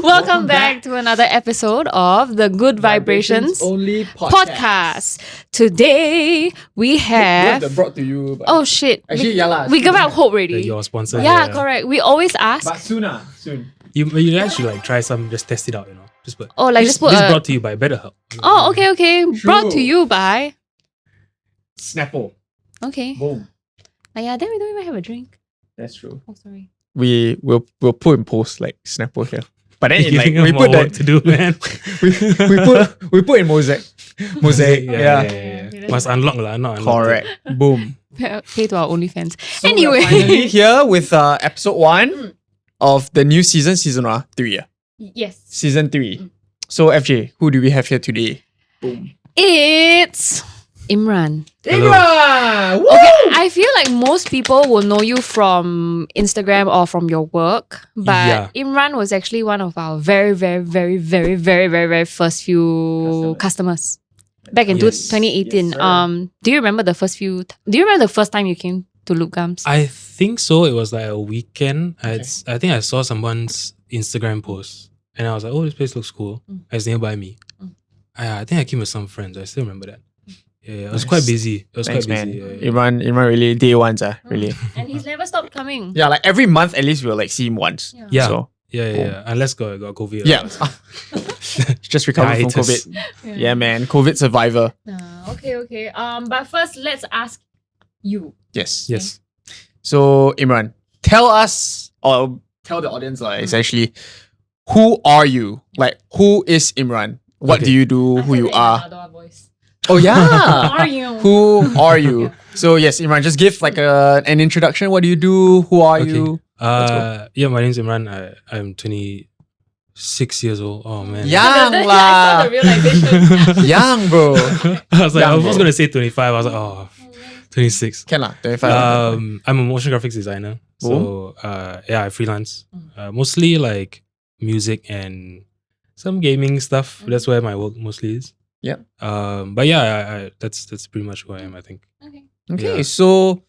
Welcome back to another episode of the Good Vibrations Only podcast. Today we have. brought to you. Oh shit! Actually, yeah lah. We give out hope already. Your sponsor. Yeah, correct. We always ask. But soon. You guys should like try some, just test it out, Just put. Oh, like just put This a- brought to you by BetterHelp. Oh, okay. Brought to you by. Snapple. Okay. Boom. Yeah, then we don't even have a drink. That's true. Oh, sorry. We'll put in post like Snapple here. But then You're like giving we us put more work that to do, man. we put in mosaic. Yeah. Must unlock lah, not unlock. Correct. Boom. Pay to our OnlyFans. So Anyway. we're finally here with episode 1 of the new season 3. Yes. Season 3. So FJ, who do we have here today? Boom. It's Imran. Imran! Woo! Okay, I feel like most people will know you from Instagram or from your work, but Yeah. Imran was actually one of our very, very, very, very, very, very, very first few customers back in Yes. 2018. Yes, sir. Do you remember the first few? Do you remember the first time you came to Loop Gums? I think so. It was like a weekend. I think I saw someone's Instagram post and I was like, oh, this place looks cool. It's nearby me. I think I came with some friends. I still remember that. Yeah, it was quite busy. Thanks, man. busy. Yeah. Imran really day ones, really. And he's never stopped coming. Yeah, like every month at least we'll like see him once. Yeah. So Yeah. Unless got COVID. yeah. Just recovered from Hiatus. COVID. Yeah, man. COVID survivor. Okay. But first, let's ask you. Yes. Yes. So Imran, tell us or tell the audience essentially, who are you? Like, who is Imran? What do you do? Who you are? Oh yeah. Who are you? Who are you? So yes, Imran, just give like an introduction. What do you do? Who are you? Yeah, my name's Imran. I'm 26 years old. Oh man. Young I saw lah. the realization. Young bro. I was like, Young, I was bro. gonna say 25. I was like, oh, 26. Can lah. 25. I'm a motion graphics designer. So yeah, I freelance. Mostly like music and some gaming stuff. That's where my work mostly is. Yeah. But yeah, that's pretty much who I am, I think. Okay, Yeah. so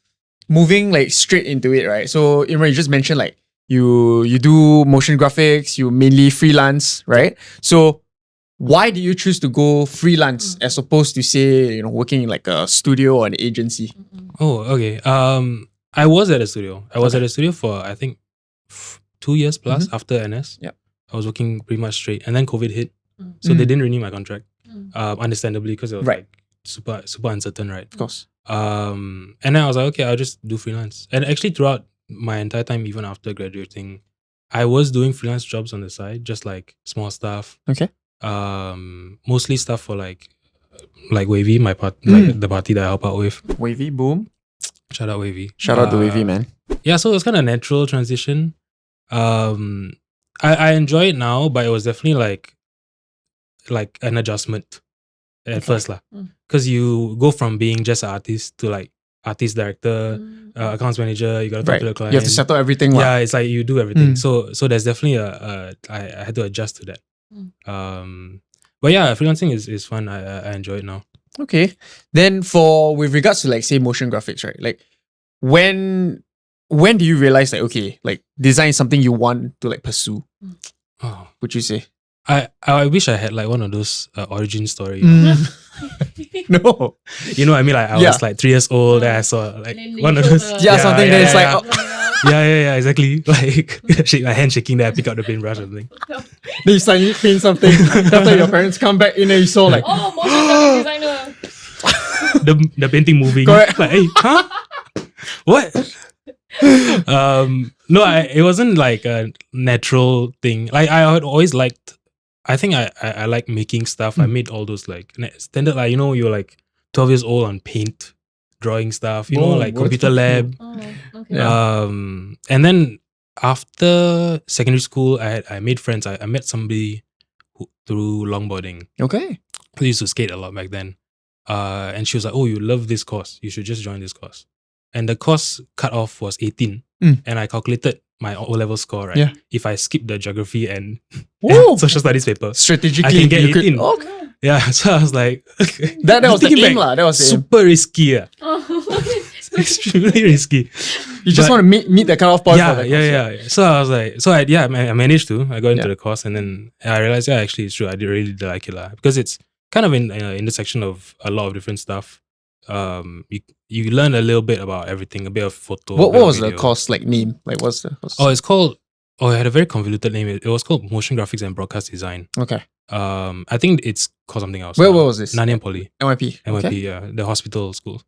moving like straight into it, right? So Imran, you just mentioned like you do motion graphics, you mainly freelance, right? So why do you choose to go freelance as opposed to say, working in like a studio or an agency? Oh, okay. I was at a studio. I was at a studio for I think 2 years plus after NS. Yep. I was working pretty much straight, and then COVID hit, so they didn't renew my contract. Understandably, because it was Right. like super uncertain, right? Of course. And then I was like, okay, I'll just do freelance. And actually, throughout my entire time, even after graduating, I was doing freelance jobs on the side, just like small stuff. Okay. Mostly stuff for like Wavy, my part, like the party that I help out with. Wavy, boom. Shout out Wavy. Shout out to Wavy, man. Yeah, so it was kind of a natural transition. I enjoy it now, but it was definitely like an adjustment at first lah. Because you go from being just an artist to like artist director, accounts manager, you gotta talk Right. to the client. You have to settle everything. Yeah, it's like you do everything. Mm. So there's definitely I had to adjust to that. But yeah, freelancing is fun. I enjoy it now. Okay. Then with regards to like say motion graphics, right? Like when do you realize like okay, like design is something you want to like pursue? Oh, Would you say? I wish I had like one of those origin story. No. You know what I mean? Like I Yeah. was like 3 years old, and I saw like one of those. Something that is like Yeah, exactly. Like shake my hand shaking, then I pick out the paintbrush or something. then you suddenly paint something. After your parents come back in and you saw like Oh, motion graphic designer. The painting moving. Correct. Like, hey, huh? What? No, it wasn't like a natural thing. Like I had always liked. I think I like making stuff. I made all those like standard, like you're like 12 years old on paint, drawing stuff. Like what? computer lab. Oh, okay. Yeah. And then after secondary school, I made friends. I met somebody through longboarding. okay. I used to skate a lot back then. And she was like, oh, you love this course. You should just join this course. And the course cutoff was 18. And I calculated my O-level score, right? Yeah. If I skip the geography and Woo! social studies paper, Strategically, I can get you could. 18. Okay. Yeah, so I was like, That was the thinking aim back, lah. That was the aim. super risky. Oh, extremely risky. You just But- want to meet the cutoff point for the course. Yeah. So I was like, I managed to. I got into the course, and then I realized, actually, it's true. I really did like it because it's kind of in intersection of a lot of different stuff. You learn a little bit about everything, a bit of photo. What a bit of was the video. course like name? Like what's the course? It's called. Oh, it had a very convoluted name. It was called Motion Graphics and Broadcast Design. Okay. I think it's called something else. Where now. was this? Nanyang Poly. NYP. NYP, Okay. yeah, the hospital school.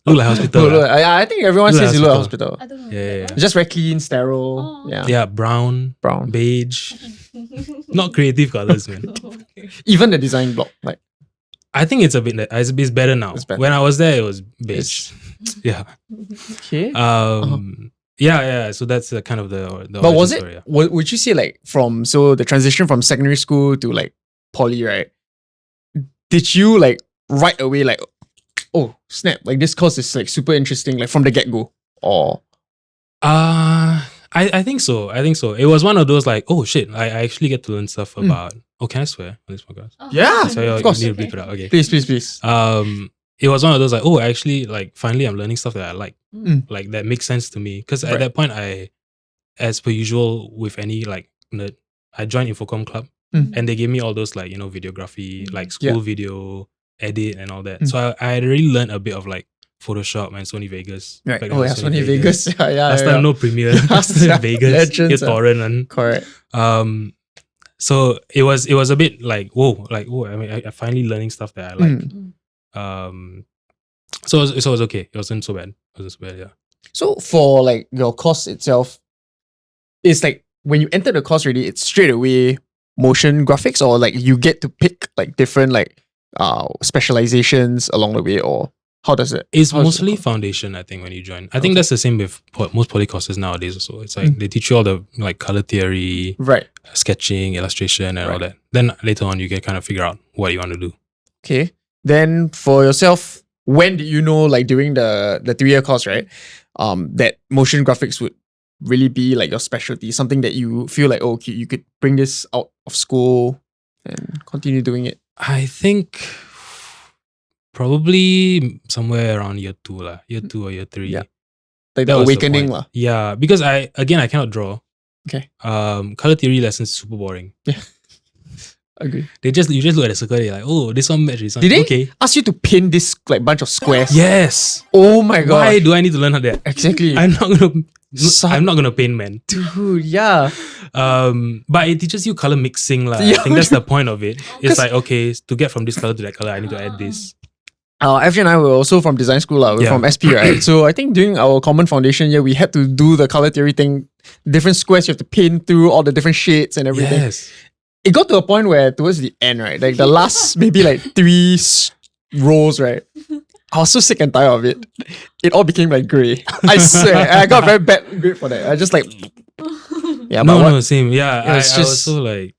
Look like hospital. Look, I think everyone Look says like you look at hospital. hospital. I don't know. Yeah. It's just very clean, sterile. Oh. Yeah. Yeah, brown, Brown. beige, not creative colors, man. Even the design block, like I think it's it's better now. It's better. When I was there, it was beige. Yeah. okay. Yeah. So that's kind of the But was origin it? story, yeah. Would you say like the transition from secondary school to like poly, right? Did you like right away like, oh snap, like this course is like super interesting, like from the get go, or I think so. It was one of those like, oh shit, I actually get to learn stuff about. Oh, can I swear on this podcast? Yeah, So of course. you need to bleep it out. Okay. Please. It was one of those like, oh, actually, like finally I'm learning stuff that I like. Mm. Like that makes sense to me. Because Right. at that point, as per usual with any like nerd, I joined Infocom Club Mm. and they gave me all those like, videography, like school Yeah. video, edit and all that. Mm. So I had really learned a bit of like Photoshop and Sony Vegas. Right. Back Oh then yeah, it was Sony Vegas. Yeah. Last time no Premiere. Yeah. Vegas. Legends, Yeah, torrent and Correct. so it was a bit like whoa. I mean, I finally learning stuff that I like. Mm. So it was okay. It wasn't so bad. Yeah. So for like your course itself, it's like when you enter the course already, it's straight away motion graphics, or like you get to pick like different like specializations along the way, or how does it? It's how does mostly it go? foundation, I think, when you join. I think that's the same with most poly courses nowadays also. It's like they teach you all the like color theory, Right. sketching, illustration and all Right. that. Then later on you can kind of figure out what you want to do. Okay. Then for yourself, when did you know, like during the 3-year course, right? That motion graphics would really be like your specialty, something that you feel like, oh, okay, you could bring this out of school and continue doing it. I think probably somewhere around year 2 year 2 or year 3. Yeah. Like That the was the awakening point. lah. Yeah, because I cannot draw. Okay. Color theory lessons super boring. Agree. You just look at the circle, they're like, oh, this one match, this one. Did they Okay. ask you to pin this like bunch of squares? Yes. Oh my god. Why do I need to learn how that? Exactly. I'm not gonna paint, man. Dude, yeah. But it teaches you color mixing, lah. Yeah. I think that's the point of it. It's 'Cause- like, okay, to get from this color to that color, I need to add this. FJ and I were also from design school, we're Yeah. from SP, right? So I think during our common foundation year, we had to do the color theory thing. Different squares you have to pin through all the different shades and everything. Yes. It got to a point where towards the end, right, like the last maybe like 3 rows, right, I was so sick and tired of it. It all became like grey. I swear, I got a very bad grade for that. I just like, yeah, but No, same. Yeah, It was I was just- so like,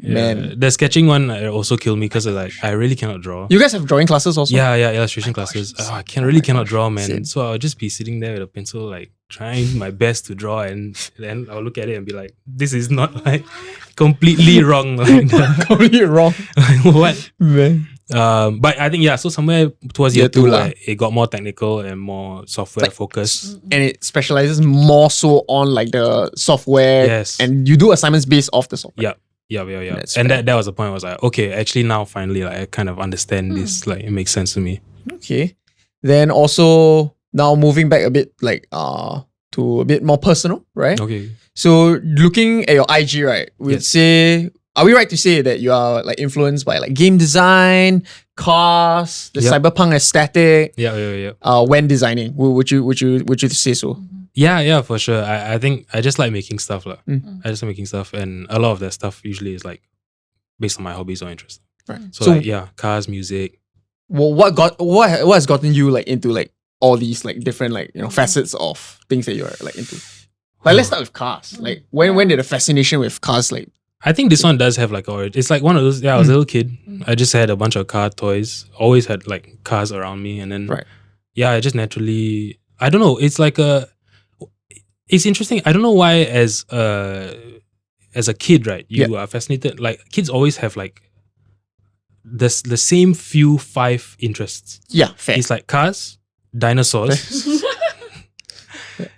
Man. the sketching one also killed me because like I really cannot draw. you guys have drawing classes also? Yeah, illustration classes. I cannot draw, man. Same. So I'll just be sitting there with a pencil, like trying my best to draw, and then I'll look at it and be like, "This is not like completely wrong." Like, Completely wrong, like what? man. But I think so somewhere towards Year year two 2, lah. where it got more technical and more software Like, focused. And it specializes more so on like the software. Yes. And you do assignments based off the software. Yeah. That's And fair. that was the point. I was like, okay, actually now finally like I kind of understand this. Like it makes sense to me. Okay. Then also now moving back a bit like to a bit more personal, right? Okay. So looking at your IG, right, we'd Yes. say, are we right to say that you are like influenced by like game design, cars, the Yep. cyberpunk aesthetic, Yeah. when designing? Would you say so? Yeah, for sure. I think I just like making stuff. Mm. I just like making stuff, and a lot of that stuff usually is like based on my hobbies or interests. Right. So, like, cars, music. Well, what has gotten you like into like all these like different like facets of things that you're like into? Like let's start with cars. Like when did the fascination with cars like? I think this one does have like origin. It's like one of those. Yeah, I was a little kid. I just had a bunch of car toys. Always had like cars around me, and then Right. I just naturally. I don't know. It's like it's interesting. I don't know why as a kid, right? You are fascinated. Like kids always have like the same few 5 interests. Yeah, fair. It's like cars, dinosaurs.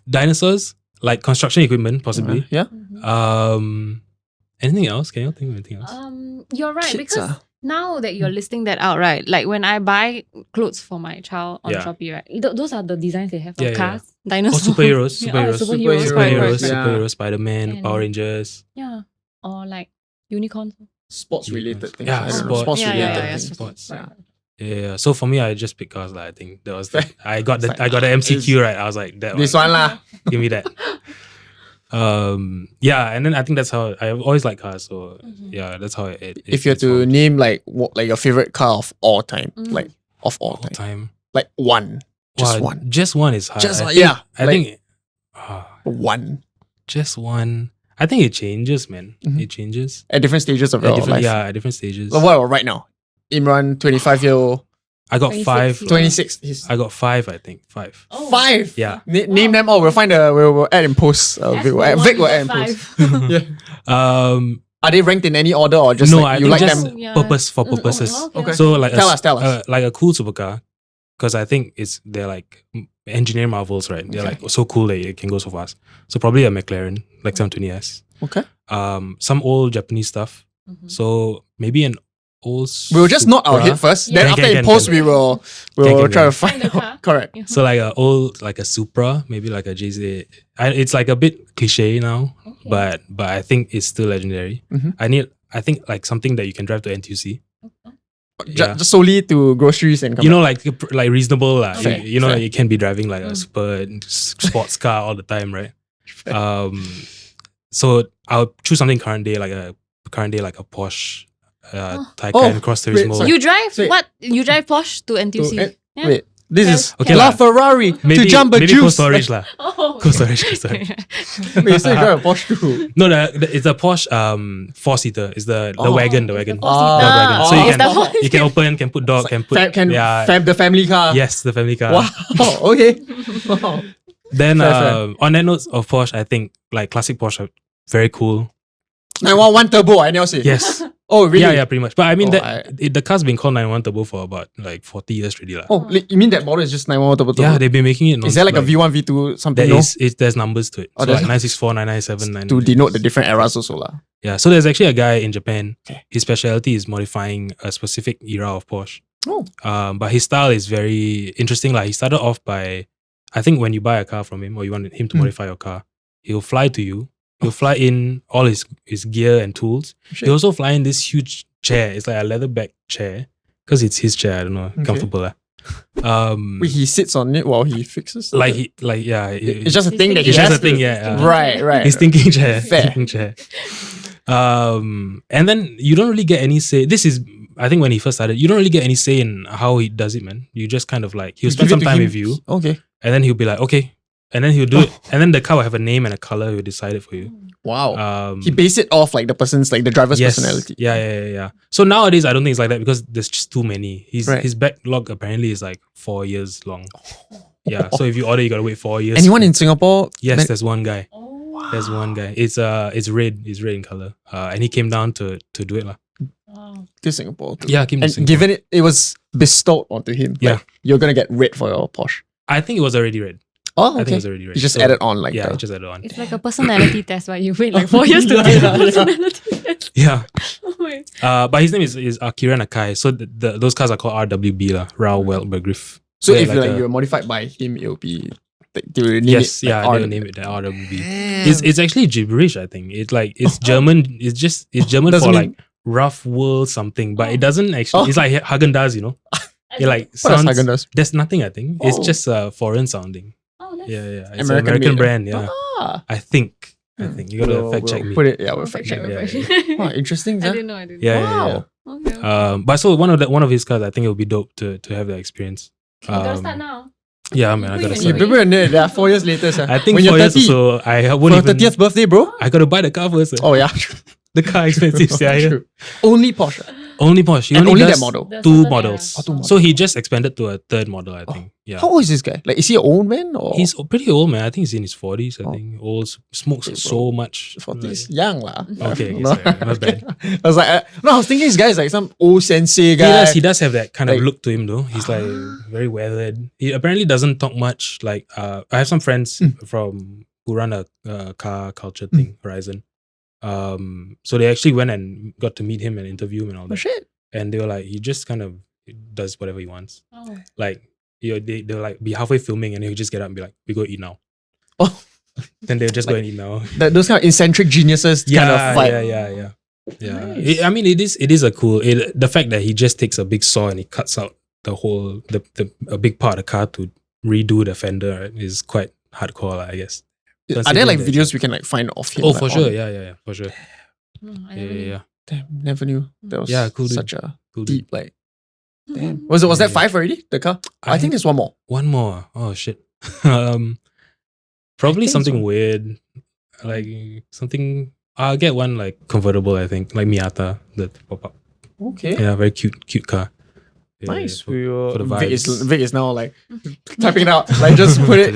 Dinosaurs, like construction equipment, possibly. Yeah. Anything else? Can you think of anything else? You're right, Kids, because now that you're listing that out, right? Like when I buy clothes for my child on Yeah. Shopee, right? Those are the designs they have. Yeah, Of yeah, cars, dinosaurs. superheroes, Yeah, superheroes, correct. Yeah. superheroes, Spider-Man, And- Power Rangers. Yeah. Or like unicorns. Sports related things. Yeah, I don't know. sports. Sports Yeah, related yeah, yeah, things. sports. Yeah. Yeah. So for me, I just picked cars. Like, I think that was I got the MCQ right. I was like, that This one. one lah. Give me that. Yeah, and then I think that's how I always like cars. So yeah, that's how it If you had to name like like your favorite car of all time, like of all time, time. like one, just Wow, one, Just one is hard. just I one. think- Yeah, I like think one just one. I think it changes, man. Mhm. It changes. at different stages of At your different, life. yeah, at different stages. So what about right now? Imran, 25-year-old, I got 26, five. yeah. 26. He's I got five. I think five. Oh. 5. Yeah. Name them all. We'll find we'll add in post. Vic will add in post. Yeah. Are they ranked in any order or just No, like I you think like just them? Yeah. for purposes. Okay. So like Tell us. like a cool supercar, because I think they're like engineer marvels, right? They're like so cool that it can go so fast. So probably a McLaren, like 720S. Okay. Some old Japanese stuff. So maybe an old. We'll just nod our Supra. head first. Yeah. Then Can, after in post, can. we will Can. try to find Find the car. out. Correct. Yeah. So like a Supra, maybe like a JZ. It's like a bit cliche now, Okay. but I think it's still legendary. Mhm. I think like something that you can drive to NTUC. Yeah. Just solely to groceries and come You know, like reasonable lah. Fair, You know, fair. you can be driving like a super sports car all the time, right? So I'll choose something current day, like a Porsche Taycan Cross Turismo. sorry. You drive Wait. what? You drive Porsche to NTUC? To- Yeah. Wait, this is Okay La lah. Ferrari to maybe Jamba maybe Juice. Cold Storage lah. Oh, Cold storage. Wait, so you drive a Porsche too? No, it's a Porsche 4-seater. It's the wagon, the wagon. four-seater. The wagon. So you It's the can four- you can open, can put dog, can put the family car. yes, the family car. Wow. Okay. Wow. Then Fair. on that note of Porsche, I think like classic Porsche, very cool. I want one turbo. I never say. Yes. Oh really? Yeah, pretty much. But I mean Oh, the car's been called 911 Turbo for about like 40 years already lah. Oh, like, you mean that model is just 911 turbo? Yeah, they've been making it. Is there like a V1, V2 something? There's numbers to it. Oh, So there's- like 964, 997, to denote the different eras also lah. Yeah, so there's actually a guy in Japan. Okay. His specialty is modifying a specific era of Porsche. Oh. But his style is very interesting. Like he started off by, I think when you buy a car from him or you want him to modify your car, he'll fly to you. He'll fly in all his gear and tools. Shit. He'll also fly in this huge chair. It's like a leather back chair because it's his chair. I don't know, Okay. comfortable lah. Wait, he sits on it while he fixes. It's just a He's thing that he it's has just a thing. to- Yeah. Right. His thinking chair. Fair. Thinking chair. And then you don't really get any say. This is, I think, when he first started, you don't really get any say in how he does it, man. You just kind of like, he'll spend Give it some to time him. with you, Okay. and then he'll be like, okay. And then he'll do it. And then the car will have a name and a color. He'll decide it for you. Wow. He based it off like the person's, like the driver's Yes. personality. Yeah. So nowadays, I don't think it's like that because there's just too many. Right. His backlog apparently is like 4 years long. Yeah. So if you order, you gotta wait 4 years. Anyone in Singapore? Yes, there's one guy. Oh, There's one guy. It's red. It's red in color. And he came down to do it lah. wow. To Singapore. Too. Yeah, came to And Singapore. given it was bestowed onto him. Yeah. Like, you're gonna get red for your Porsche. I think it was already red. Oh, I think okay. it was already red. You just So, added on like yeah, the- just added on. It's like a personality test, right? You wait like 4 years to take a personality test. Yeah. Oh my. But his name is Akira Nakai. So those cars are called RWB lah. Rao Welt Begriff. So They're if like you're modified by him, it'll be they will name Yes, it. yeah, like they'll name it the RWB. It's actually gibberish, I think. It's German. It's German Doesn't for mean- like rough world something, but it doesn't actually. It's like Häagen-Dazs, you know. It like What does sounds. Häagen-Dazs? There's nothing. I think it's Oh. just foreign sounding. Oh, that's Yeah. It's American an American made, brand. Yeah, Ah. I think. You gotta fact check me. Put it. Yeah, we'll Oh, fact fact check. check, Yeah, fact check. Wow, interesting. I Huh? didn't know. I didn't Yeah, know. Wow. Okay. But so one of his cars, I think it would be dope to have that experience. You gotta start now. Yeah, man, I gotta Wait, You start. prepare there are 4 years later. Sir. I think when 4 you're years 30, or so, I for won't your even. 30th birthday, bro. I gotta buy the car first. Oh yeah, The car expensive, yeah. True. Only Porsche. Only Porsche. He And only does that model. The Two certain models. Oh, two So he just expanded to a third model, I think. Yeah. How old is this guy? Like, is he an old man or He's pretty old, man. I think he's in his 40s. I Oh. think old, smokes Okay, bro. so much. 40s? Young lah. Okay, No. sorry, not bad. I was like, I was thinking this guy is like some old sensei He guy. does have that kind of Like- look to him though. He's like very weathered. He apparently doesn't talk much. Like I have some friends from who run a car culture thing, Horizon. So they actually went and got to meet him and interview him and all Oh that. shit. And they were like, he just kind of does whatever he wants. Oh. Like they'll like be halfway filming and he'll just get up and be like, we go eat now. Oh. Then they'll just go and eat now. Those kind of eccentric geniuses kind of vibe. Yeah. Nice. I mean, it is a cool. The fact that he just takes a big saw and he cuts out the whole a big part of the car to redo the fender, right, is quite hardcore, I guess. Are there like Considering that- videos we can like find off here? Oh, like, for on- sure. Yeah, for sure. I Yeah. Damn, never knew that was Yeah, cool dude. such a Cool dude. deep like. Damn. Was that Yeah. 5 already? The car? I think there's one more. One more. Oh shit. Probably think something so. weird, like something. I'll get one like convertible. I think like Miata that pop up. Okay. Yeah, very cute car. Yeah, Nice. for- We were, for the Vic, is, vibes. Vic is now like typing it out. Like just put it.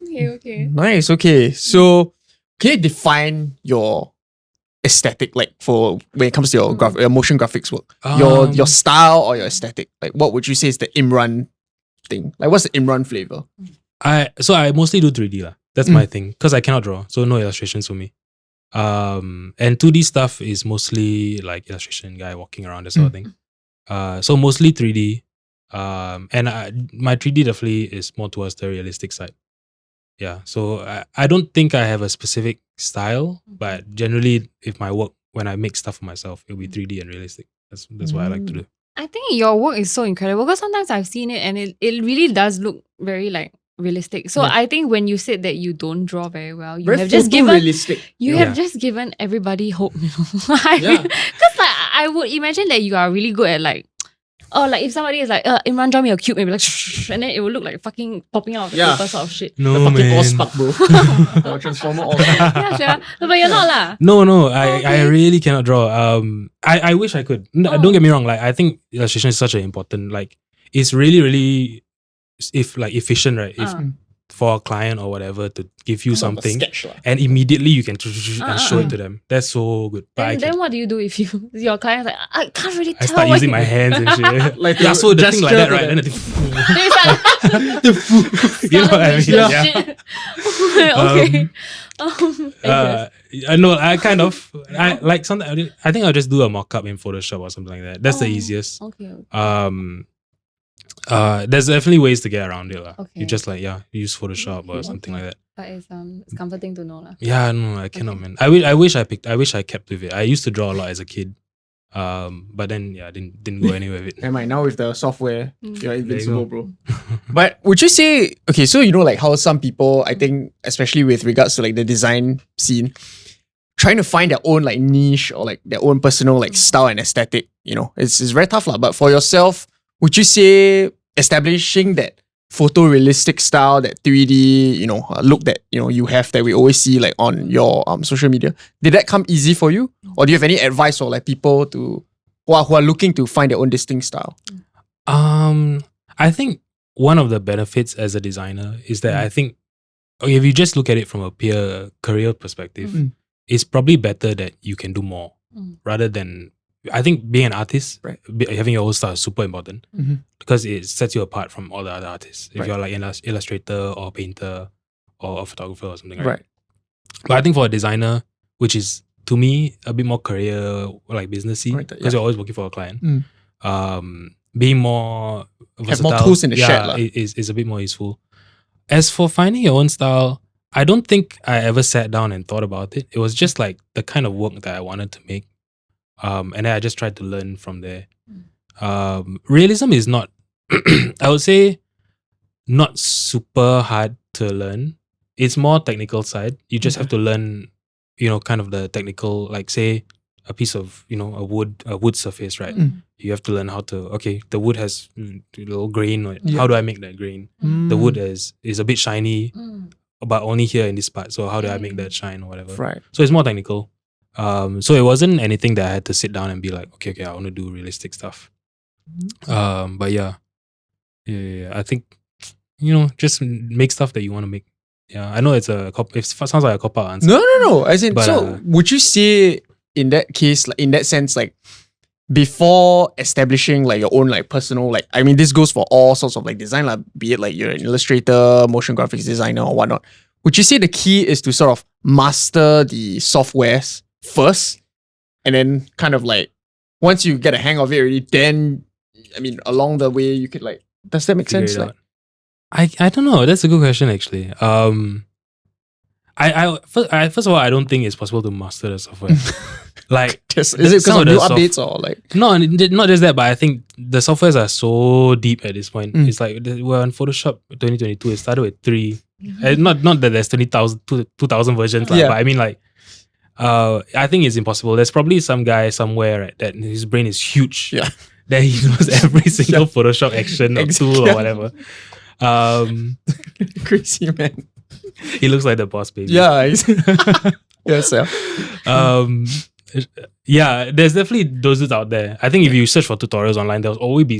Okay. Nice. Okay. So can you define your aesthetic like for when it comes to your motion graphics work? Your style or your aesthetic? Like what would you say is the Imran thing? Like what's the Imran flavor? I mostly do 3D lah. That's my thing because I cannot draw, so no illustrations for me. And 2D stuff is mostly like illustration guy walking around that sort of thing. So mostly 3D. And my 3D definitely is more towards the realistic side. Yeah. So I don't think I have a specific style, but generally, if my work when I make stuff for myself, it'll be 3D and realistic. That's what I like to do. I think your work is so incredible because sometimes I've seen it and it really does look very like realistic. So Yeah. I think when you said that you don't draw very well, you Very have just given realistic. have just given everybody hope. Because Yeah. like I would imagine that you are really good at like, like if somebody is like, Imran draw me a cube, maybe like, and then it will look like fucking popping out of the Yeah. paper sort of shit. No The fucking man. Allspark, bro. The Transformer Allspark. Yeah, sure. But you're not lah. No, I Okay. really cannot draw. I wish I could. Oh. Don't get me wrong. Like I think illustration is such an important. Like it's really efficient, right? If for a client or whatever to give you something, Sketch, lah. and immediately you can and show it to them. That's so good. But And then what do you do if your client's like, I can't really tell I start what using you-" my hands and shit. Like yeah, to so the thing like gesture that, to right? them. Then the thing, Then it's like, you know what I mean? Shit. Yeah. Okay. I know. I like something. I think I'll just do a mock-up in Photoshop or something like that. That's the Oh. easiest. Okay. There's definitely ways to get around it, lah. Okay. You just use Photoshop or something like that. But it's comforting to know lah. Yeah, no, I cannot, Okay. man. I wish I kept with it. I used to draw a lot as a kid. But then I didn't go anywhere with it. Am I now with the software? You're invincible, go. bro. But would you say okay? So you know, like how some people, I think, especially with regards to like the design scene, trying to find their own like niche or like their own personal like style and aesthetic. You know, it's very tough, lah. But for yourself, would you say establishing that photorealistic style, that 3D, look that you have that we always see like on your social media, did that come easy for you, or do you have any advice for like people who are looking to find their own distinct style? I think one of the benefits as a designer is that I think if you just look at it from a pure career perspective, it's probably better that you can do more rather than. I think being an artist, Right. Having your own style is super important Mhm. because it sets you apart from all the other artists. If Right. you're like an illustrator or painter or a photographer or something, right? Right. But I think for a designer, which is to me a bit more career like businessy, Right, because you're always working for a client, Mm. being more Have more versatile, tools in the shed lah. is a bit more useful. As for finding your own style, I don't think I ever sat down and thought about it. It was just like the kind of work that I wanted to make. And then I just tried to learn from there. Realism is not, I would say, not super hard to learn. It's more technical side. You just have to learn, kind of the technical, like say a piece of, a wood surface, right? You have to learn how to, the wood has a little grain. Yeah. How do I make that grain? The wood is a bit shiny, but only here in this part. So how do I make that shine or whatever? Right. So it's more technical. So it wasn't anything that I had to sit down and be like, okay, I want to do realistic stuff. But yeah, Yeah. I think, just make stuff that you want to make. Yeah, I know it sounds like a cop-out answer. No. As in, But, so would you say in that case, like, in that sense, like, before establishing like your own like personal, like, I mean, this goes for all sorts of like design, like, be it like you're an illustrator, motion graphics designer, or whatnot. Would you say the key is to sort of master the softwares first, and then kind of like once you get a hang of it already, then I mean, along the way you could like, does that make Figure sense? it Like, out. I don't know. That's a good question actually. First of all, I don't think it's possible to master the software. Like, is it because some of of the new updates or like? No, not just that, but I think the softwares are so deep at this point. Mm. It's like we're on Photoshop 2022. It started with 3. Not that there's 2,000 versions, Yeah. but I mean like, I think it's impossible. There's probably some guy somewhere, right, that his brain is huge. Yeah. That he knows every single Photoshop action or tool or whatever. Crazy, man. He looks like the boss baby. Yeah. Yes, yeah. Yeah, there's definitely those dudes out there. I think if you search for tutorials online, there'll always be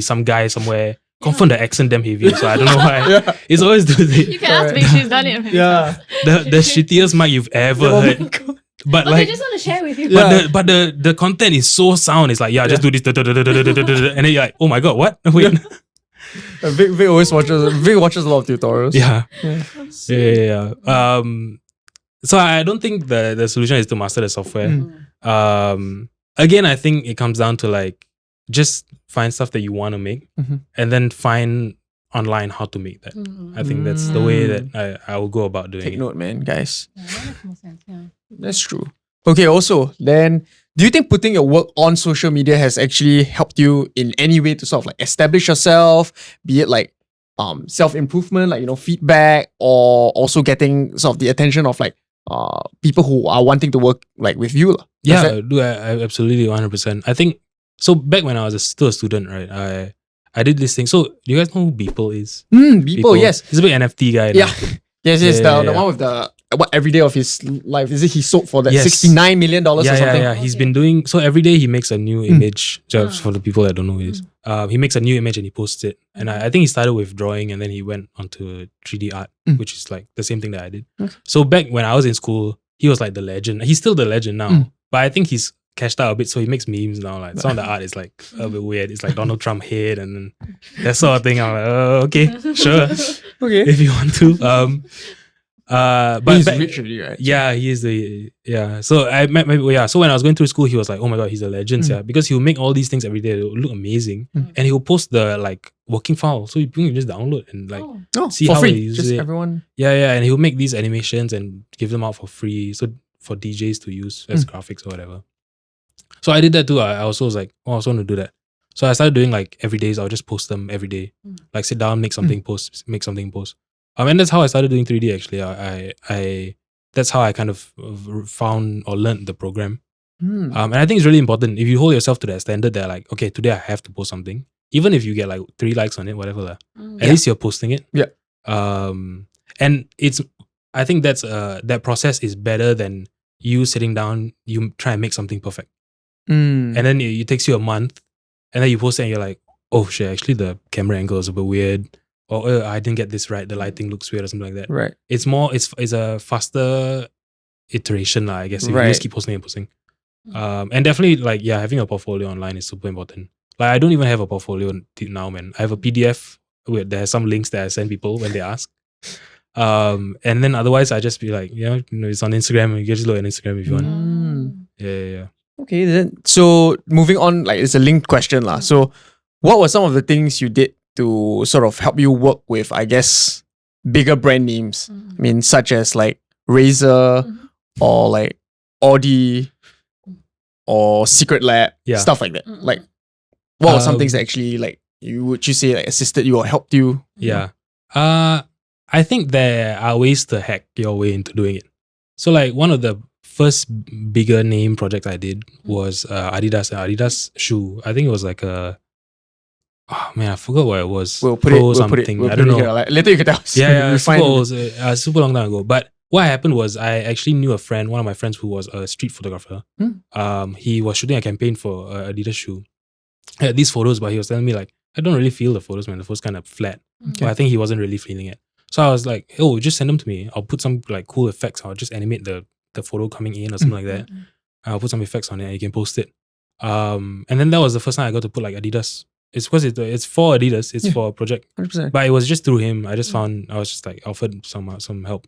some guy somewhere. Confirm the accent damn heavy, so I don't know why. Yeah. It's always dudes. You can ask me, she's done it. Yeah. The shittiest mic you've ever Oh my heard. God. But I like, just want to share with you. Yeah. but the content is so sound. It's like, just do this, and then you're like, oh my god, what? Wait, Vic always watches. Vic watches a lot of tutorials. yeah. So I don't think the solution is to master the software. Again, I think it comes down to like just find stuff that you want to make, and then find online how to make that. I think that's the way that I will go about doing Take it. note, man, guys. Yeah, that makes more sense. Yeah. That's true. Okay, also, then, do you think putting your work on social media has actually helped you in any way to sort of like establish yourself, be it like self-improvement, like, feedback, or also getting sort of the attention of like people who are wanting to work like with you? Yeah, I absolutely 100%. I think so. Back when I was still a student, right? I did this thing. So do you guys know who Beeple is? Beeple, yes. He's a big NFT guy. Yeah. Now. Yes, Yeah, the one with the what every day of his life. Is it he sold for that Yes. $69 million or something? Yeah. He's been doing so every day. He makes a new image. Just for the people that don't know who it is, he makes a new image and he posts it. And I think he started with drawing and then he went onto 3D art, which is like the same thing that I did. So back when I was in school, he was like the legend. He's still the legend now, but I think he's cashed out a bit, so he makes memes now. Like some of the art is like a bit weird. It's like Donald Trump head and then that sort of thing. I'm like, okay, sure, Okay. if you want to. But He's rich already, right? yeah, he is So I met So when I was going through school, he was like, oh my god, he's a legend, yeah, because he'll make all these things every day. It'll look amazing, and he'll post the like working file, so you can just download and like see for how free. he uses Just it. everyone. Yeah, and he'll make these animations and give them out for free, so for DJs to use as graphics or whatever. So I did that too. I also was like, I also want to do that. So I started doing like every day. I'll just post them every day. Like sit down, make something, post, make something, post. And that's how I started doing 3D actually. I that's how I kind of found or learned the program. And I think it's really important if you hold yourself to that standard that like, okay, today I have to post something. Even if you get like 3 likes on it, whatever. At least you're posting it. Yeah. And I think that's that process is better than you sitting down, you try and make something perfect. And then it takes you a month and then you post it and you're like, oh shit, actually the camera angle is a bit weird. Or I didn't get this right, the lighting looks weird or something like that. Right. It's a faster iteration, I guess, if you just keep posting and posting. And definitely like, having a portfolio online is super important. Like I don't even have a portfolio now, man. I have a PDF where there are some links that I send people when they ask. And then otherwise I just be like, it's on Instagram and you can just look at Instagram if you want. Yeah. Okay, then so moving on, like it's a linked question lah. So what were some of the things you did to sort of help you work with, I guess, bigger brand names? I mean, such as like Razer or like Audi or Secretlab, stuff like that. Like, what were some things that actually like would you say like assisted you or helped you? Yeah. I think there are ways to hack your way into doing it. So like one of the first bigger name project I did was Adidas shoe. I think it was like a I forgot what it was. We'll put it. I don't know. Here. Like, later you can tell us. Yeah, super long time ago. But what happened was I actually knew a friend, one of my friends who was a street photographer. He was shooting a campaign for Adidas shoe. I had these photos, but he was telling me like, I don't really feel the photos, man. The photos kind of flat. Mm. But I think he wasn't really feeling it. So I was like, oh, just send them to me. I'll put some like cool effects. I'll just animate the photo coming in or something like that. I'll put some effects on it and you can post it. And then that was the first time I got to put like Adidas. It's because it's for Adidas. It's for a project. 100%. But it was just through him. I just found, I was just like offered some help.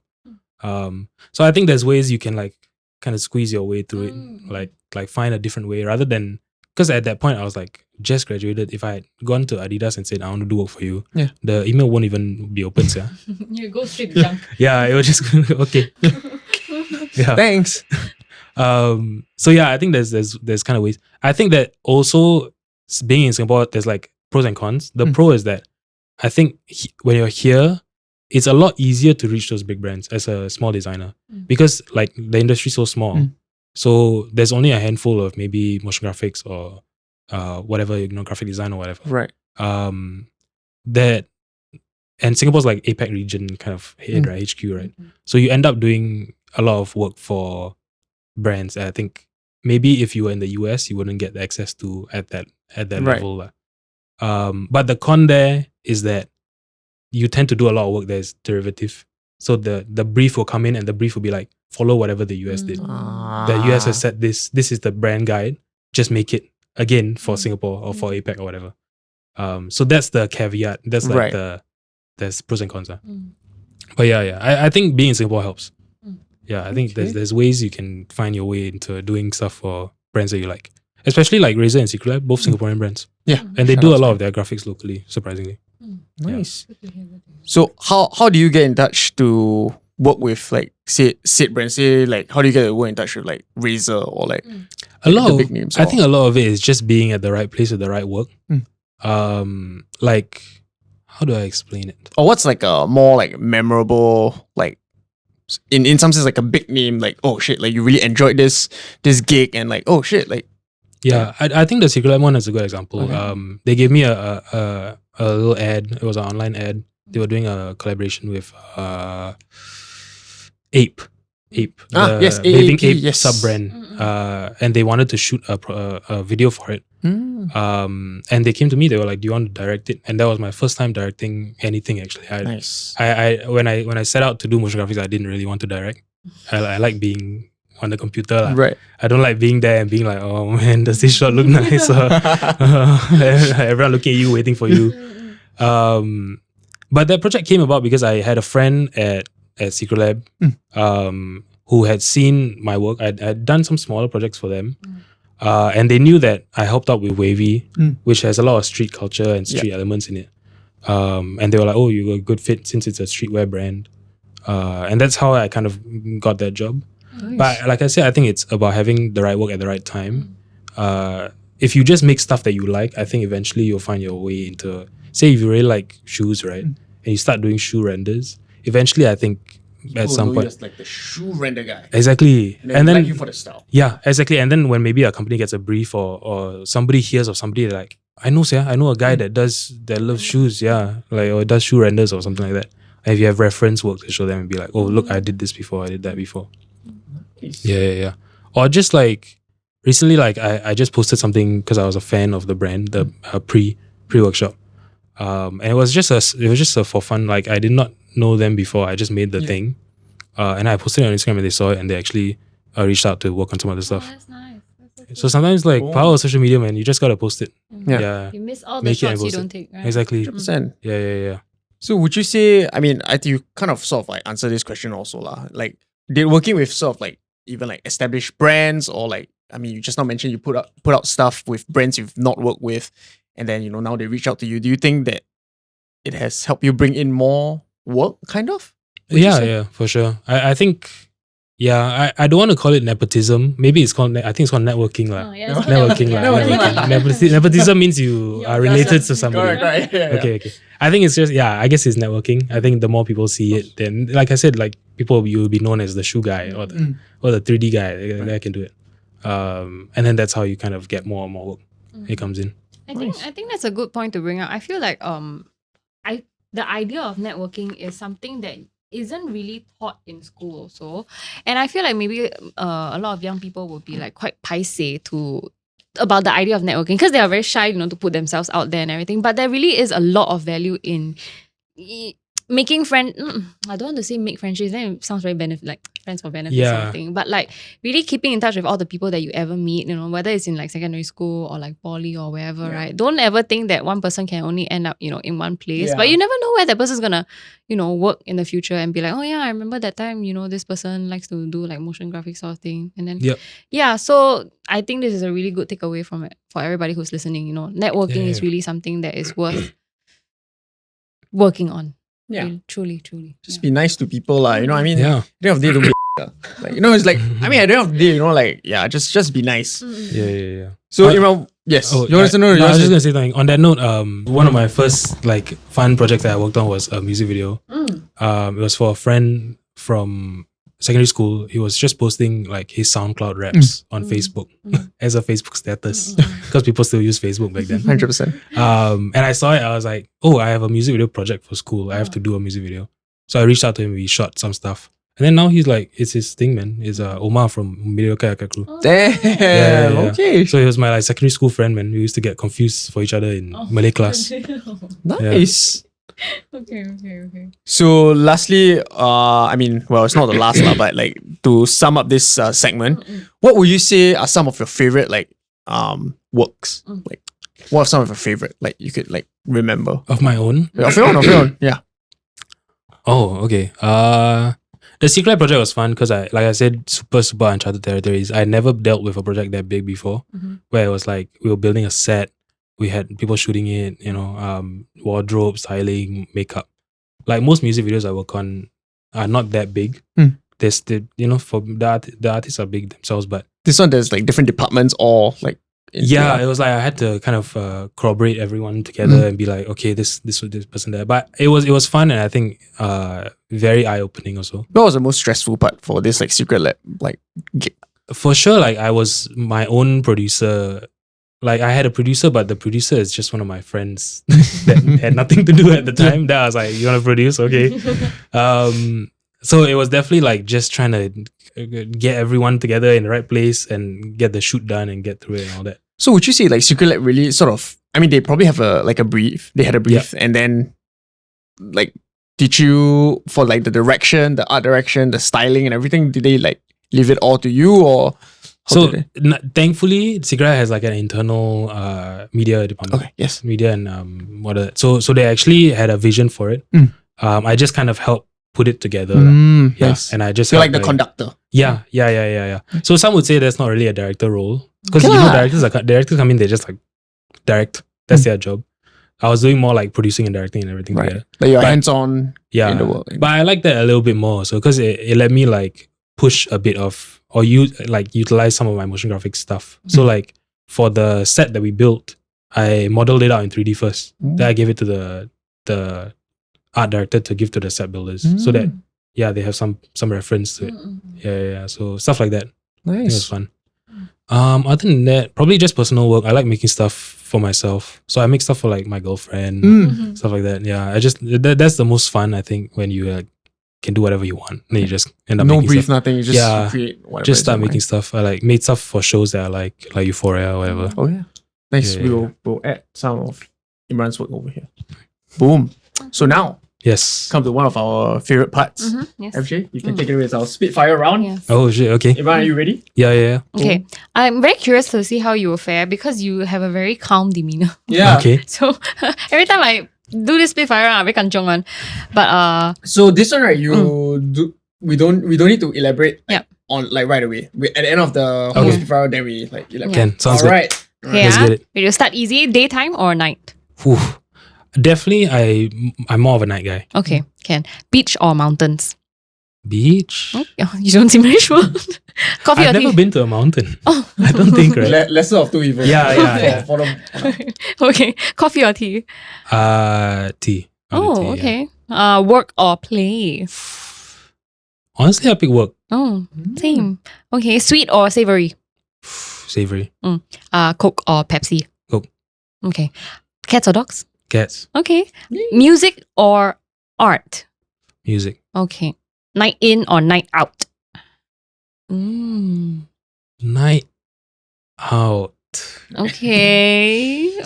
So I think there's ways you can like kind of squeeze your way through it. Like find a different way rather than, because at that point I was like just graduated. If I had gone to Adidas and said I want to do work for you, the email won't even be open, yeah. You go straight to junk. Yeah, it was just okay. Yeah. Thanks. So yeah, I think there's kind of ways. I think that also being in Singapore, there's like pros and cons. The pro is that I think when you're here, it's a lot easier to reach those big brands as a small designer because like the industry is so small. So there's only a handful of maybe motion graphics or whatever, graphic design or whatever. Right. That and Singapore's like APAC region kind of head, right? HQ, right? So you end up doing a lot of work for brands. I think maybe if you were in the US, you wouldn't get access to at that level. But the con there is that you tend to do a lot of work that is derivative. So the brief will come in and the brief will be like, follow whatever the US did. The US has said this is the brand guide, just make it again for Singapore or for APAC or whatever. So that's the caveat. That's like there's pros and cons. But yeah, I think being in Singapore helps. Yeah, I think there's ways you can find your way into doing stuff for brands that you like. Especially like Razer and Secretlab, both Singaporean brands. Yeah. And they do a lot of their graphics locally, surprisingly. Nice. So how do you get in touch to work with like said brands? Say like how do you get to work in touch with like Razer or like the big names? I think a lot of it is just being at the right place with the right work. Like how do I explain it? Or what's like a more like memorable like in some sense like a big name like oh shit like you really enjoyed this gig and like oh shit like I think the Secretlab one is a good example. They gave me a little ad. It was an online ad. They were doing a collaboration with Ape. Yes, Bathing Ape, Ape yes. sub-brand. And they wanted to shoot a video for it. And they came to me, they were like, do you want to direct it? And that was my first time directing anything actually. Nice. When I set out to do motion graphics, I didn't really want to direct. I like being on the computer. Right. I don't like being there and being like, oh man, does this shot look nice? Everyone looking at you, waiting for you. But that project came about because I had a friend at Secretlab who had seen my work. I'd done some smaller projects for them. And they knew that I helped out with Wavy, which has a lot of street culture and street elements in it. And they were like, oh, you're a good fit since it's a streetwear brand. And that's how I kind of got that job. Nice. But like I said, I think it's about having the right work at the right time. If you just make stuff that you like, I think eventually you'll find your way into, say if you really like shoes, right? And you start doing shoe renders, eventually I think at some point. Just like the shoe render guy. Exactly. And then like you for the style. Yeah, exactly. And then when maybe a company gets a brief or somebody hears of somebody like, I know a guy that loves shoes, or does shoe renders or something like that. And if you have reference work to show them and be like, oh look, I did this before, I did that before. Nice. Yeah. Or just like recently, like I just posted something because I was a fan of the brand, the pre-workshop. And it was just for fun. Like I did not know them before. I just made the thing. And I posted it on Instagram and they saw it and they actually reached out to work on some other stuff. That's nice. So sometimes like power of social media, man, you just gotta post it. Yeah. You miss all the shots you don't take, right? Exactly. 100%. Yeah. So would you say, I mean, I think you kind of sort of like answer this question also lah. Like did working with sort of like even like established brands or like, I mean, you just now mentioned you put out stuff with brands you've not worked with and then, now they reach out to you. Do you think that it has helped you bring in more work kind of? Yeah, for sure. I think, I don't want to call it nepotism. Maybe it's called, I think it's called networking. Networking. Nepotism means you are related to somebody. Correct, right. Okay. I think it's just, I guess it's networking. I think the more people see it, then, like I said, like people, you'll be known as the shoe guy or the 3D guy. The guy can do it. And then that's how you kind of get more and more work. It comes in. I think that's a good point to bring up. I feel like the idea of networking is something that isn't really taught in school also. And I feel like maybe a lot of young people will be like quite paiseh to about the idea of networking, because they are very shy, to put themselves out there and everything. But there really is a lot of value in making friends. I don't want to say make friendships. Then it sounds very like friends for benefits sort of thing. But like really keeping in touch with all the people that you ever meet. Whether it's in like secondary school or like poly or wherever, right? Don't ever think that one person can only end up in one place. But you never know where that person's gonna work in the future and be like, oh yeah, I remember that time. This person likes to do like motion graphics sort of thing. And then so I think this is a really good takeaway from it for everybody who's listening. Networking is really something that is worth working on. Yeah. Truly. Just be nice to people. At the end Yeah. of the day, don't be like, it's like, at the end of the day, just be nice. Yeah. So, yes. Oh, you want to know? I was just gonna say something. On that note, one of my first like fun projects that I worked on was a music video. It was for a friend from secondary school. He was just posting like his SoundCloud raps on Facebook as a Facebook status, because people still use Facebook back then. 100%. And I saw it. I was like, oh, I have a music video project for school. I have to do a music video. So I reached out to him. We shot some stuff. And then now he's like, it's his thing, man. It's Omar from Mediocre Crew. Damn. Okay. So he was my like secondary school friend, man. We used to get confused for each other in Malay class. Nice. Okay. So lastly, it's not the last lah, but like to sum up this segment, what would you say are some of your favorite like works? Like, what are some of your favorite like you could like remember? Of my own? Of your own. Yeah. Oh, okay. The Secretlab project was fun because like I said, super uncharted territories. I never dealt with a project that big before, where it was like we were building a set. We had people shooting it, wardrobe, styling, makeup. Like most music videos I work on are not that big. There's for the artists are big themselves, but this one there's like different departments all like. It was like I had to kind of corroborate everyone together and be like, okay, this person there. But it was fun, and I think very eye opening also. What was the most stressful part for this like Secretlab like gig? For sure, like I was my own producer. Like I had a producer, but the producer is just one of my friends that had nothing to do at the time. That I was like, you want to produce? Okay. So it was definitely like just trying to get everyone together in the right place and get the shoot done and get through it and all that. So would you say like Secretlab really sort of, they probably have a brief. They had a brief and then like, did you, for like the direction, the art direction, the styling and everything, did they like leave it all to you or? So thankfully, Secretlab has like an internal media department. Okay, yes. Media and so they actually had a vision for it. I just kind of helped put it together. Yes. And I just You're like the conductor. Yeah. So some would say that's not really a director role. Because directors come in, they just like direct. That's their job. I was doing more like producing and directing and everything together. Like you're hands-on in the work. But I like that a little bit more. So because it let me like push a bit of or utilize some of my motion graphics stuff. So like for the set that we built, I modeled it out in 3D first. Then I gave it to the art director to give to the set builders so that they have some reference to it. Yeah. So stuff like that. Nice. It was fun. Other than that, probably just personal work. I like making stuff for myself. So I make stuff for like my girlfriend, stuff like that. Yeah. That's the most fun, I think, when you can do whatever you want. Then you just end up no making brief, stuff. nothing. You just create whatever. Just start making stuff. I like made stuff for shows that I like Euphoria or whatever. Oh yeah. Nice. Yeah. We'll add some of Imran's work over here. Boom. So now come to one of our favorite parts. Yes. FJ, you can take it away. It's our Spitfire Round. Yes. Oh shit, okay. Imran, are you ready? Yeah. Okay. I'm very curious to see how you will fare because you have a very calm demeanor. Yeah. Okay. So every time I do this Spitfire Round, I'm very kanchong one. But so this one, right, we don't need to elaborate on like right away. We at the end of the whole Spitfire Round, then we like elaborate. Can sounds All good. right. okay, Let's get it. We'll start easy. Daytime or night? Whew. Definitely, I'm more of a night guy. Okay, can. Beach or mountains? Beach. Oh, you don't seem very sure. Coffee I've or never tea? been to a mountain. Oh. I don't think, right? Lesser of two evils. Yeah. For them. Okay, coffee or tea? Tea. Oh, Tea, okay. Work or play? Honestly, I pick work. Oh, same. Okay, sweet or savory? Savory. Coke or Pepsi? Coke. Okay. Cats or dogs? Cats. Okay. Music or art? Music. Okay. Night in or night out? Night out. Okay.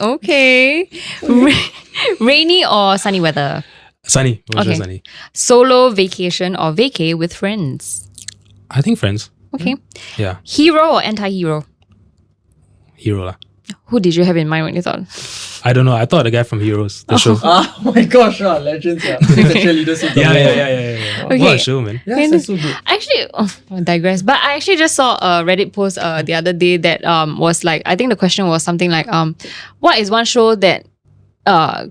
Rainy or sunny weather? Sunny. For sure Okay. sunny. Solo vacation or vacay with friends? I think friends. Okay. Yeah. Hero or anti-hero? Hero lah. Who did you have in mind when you thought? I don't know. I thought the guy from Heroes, the show. Oh my gosh, legends, yeah. Putting the cheerleaders in the Yeah. Okay. What a show, man. Yeah, that's so good. Actually, I digress. But I actually just saw a Reddit post the other day that was like, I think the question was something like, what is one show that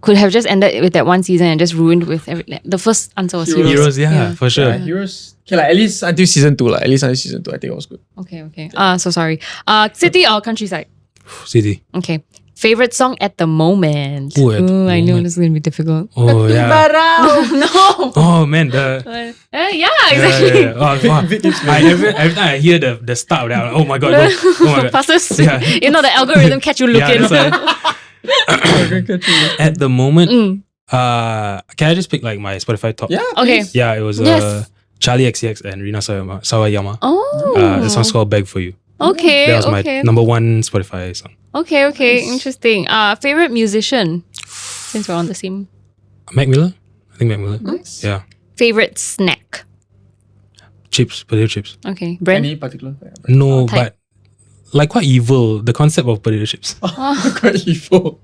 could have just ended with that one season and just ruined with the first answer was Heroes, yeah, for sure. Yeah, Heroes. Okay, like at least until season 2, at least until season 2, I think it was good. Okay. So sorry. City or countryside? City. Okay. Favorite song at the moment? Ooh, at the I know moment. this is gonna be difficult. Oh, yeah. No. Oh, man. Yeah, exactly. Yeah. Oh, wow. Every time I hear the start of that, I'm like, oh my God. No. Oh my God. Fastest. Yeah. You know the algorithm catch you Yeah, looking. that's At the moment, can I just pick like my Spotify top? Yeah. Okay. please. Yeah, it was Yes. Charlie XCX and Rina Sawayama. Oh. The song's called Beg For You. Okay. That was my number one Spotify song. Okay. Interesting. Favorite musician? Since we're on the same. Mac Miller? I think Mac Miller. Nice. Yeah. Favorite snack? Chips, potato chips. Okay. Brand? Any particular? No, type. but like quite evil, the concept of potato chips. Quite evil.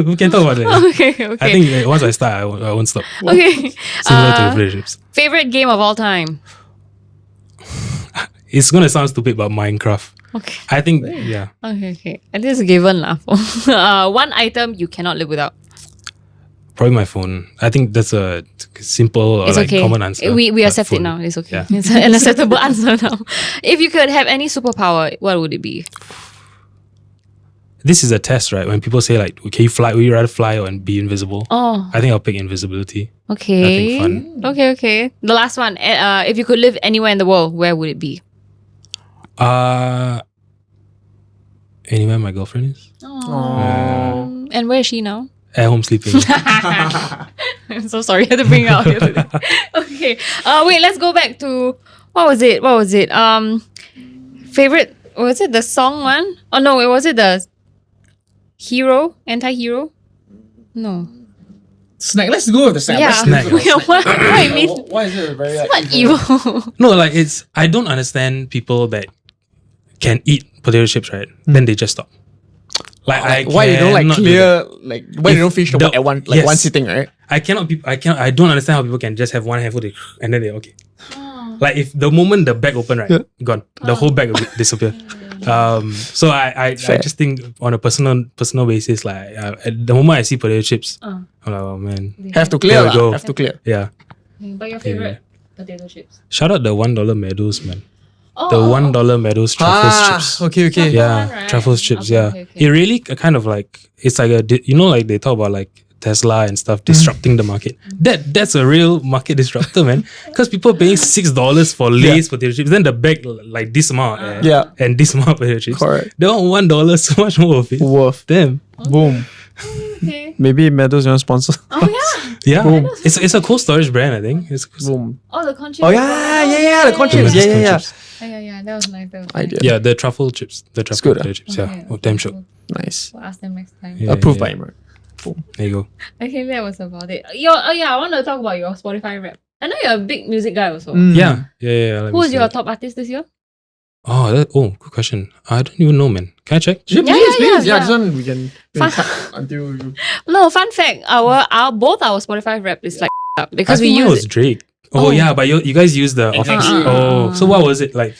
We can talk about that. Okay. I think once I start, I won't stop. Okay. Similar to the potato chips. Favorite game of all time? It's gonna sound stupid, but Minecraft. Okay. I think, yeah. Okay. And this is given lah. One item you cannot live without. Probably my phone. I think that's a simple or It's like okay. common answer. We but accept it phone. now. It's okay. Yeah. It's an acceptable answer now. If you could have any superpower, what would it be? This is a test, right? When people say like, can you fly? Would you rather fly or be invisible? Oh, I think I'll pick invisibility. okay. I think Okay. The last one. If you could live anywhere in the world, where would it be? Anywhere my girlfriend is? Oh. And where is she now? At home sleeping. I'm so sorry, I had to bring it out here today. Okay. Wait, let's go back to what was it? Favorite, was it the song one? Oh no, was it the hero? Anti-hero? No. Snack. Let's go with the snack. Yeah. Let's do the snack. What I mean? Why is it very like What evil? No, like I don't understand people that can eat potato chips, right? Then they just stop. Like why you don't like cannot do clear that. like why you don't finish the the- one at one yes. one sitting, right? I don't understand how people can just have one handful and then they're okay. Like if the moment the bag open, right, gone. The whole bag will disappear. So I just think on a personal basis, like at the moment I see potato chips, I'm like, oh man, Have to clear. There we go. Have to clear. yeah. But your favorite potato chips? Shout out the $1 medals, man. Oh, The $1 medals truffles chips. Okay. Yeah, one, right? truffles chips. Okay, Yeah, okay, okay. it really kind of like it's like like they talk about like Tesla and stuff disrupting the market. That's a real market disruptor, man. Because people paying $6 for Lay's potato chips, then the bag like this amount, and this amount of potato chips. Correct. They want $1, so much more of it. Worth. Damn. Boom. Okay. Maybe Meadows you want to sponsor. Oh yeah. Yeah, Boom. it's a cold storage brand, I think. It's Boom. Oh, the conch. Oh yeah, the conch chips. Yeah, Yeah. Yeah, that was nice. Idea. yeah, the truffle chips, the truffle good, potato chips. Yeah, Okay, damn sure. Nice. We'll ask them next time. Yeah, Approved yeah. by Imran. There you go. Okay, that was about it. I want to talk about your Spotify rap. I know you're a big music guy also. Yeah. Let Who me was see your that. top artist this year? Good question. I don't even know, man. Can I check? Yeah, Yeah, please. yeah. This one we can Fun. cut until you. No, fun fact. Both our Spotify rap is like up I because we think it use was it. Drake. Oh. Oh, yeah, but you guys use the Exactly. So what was it like?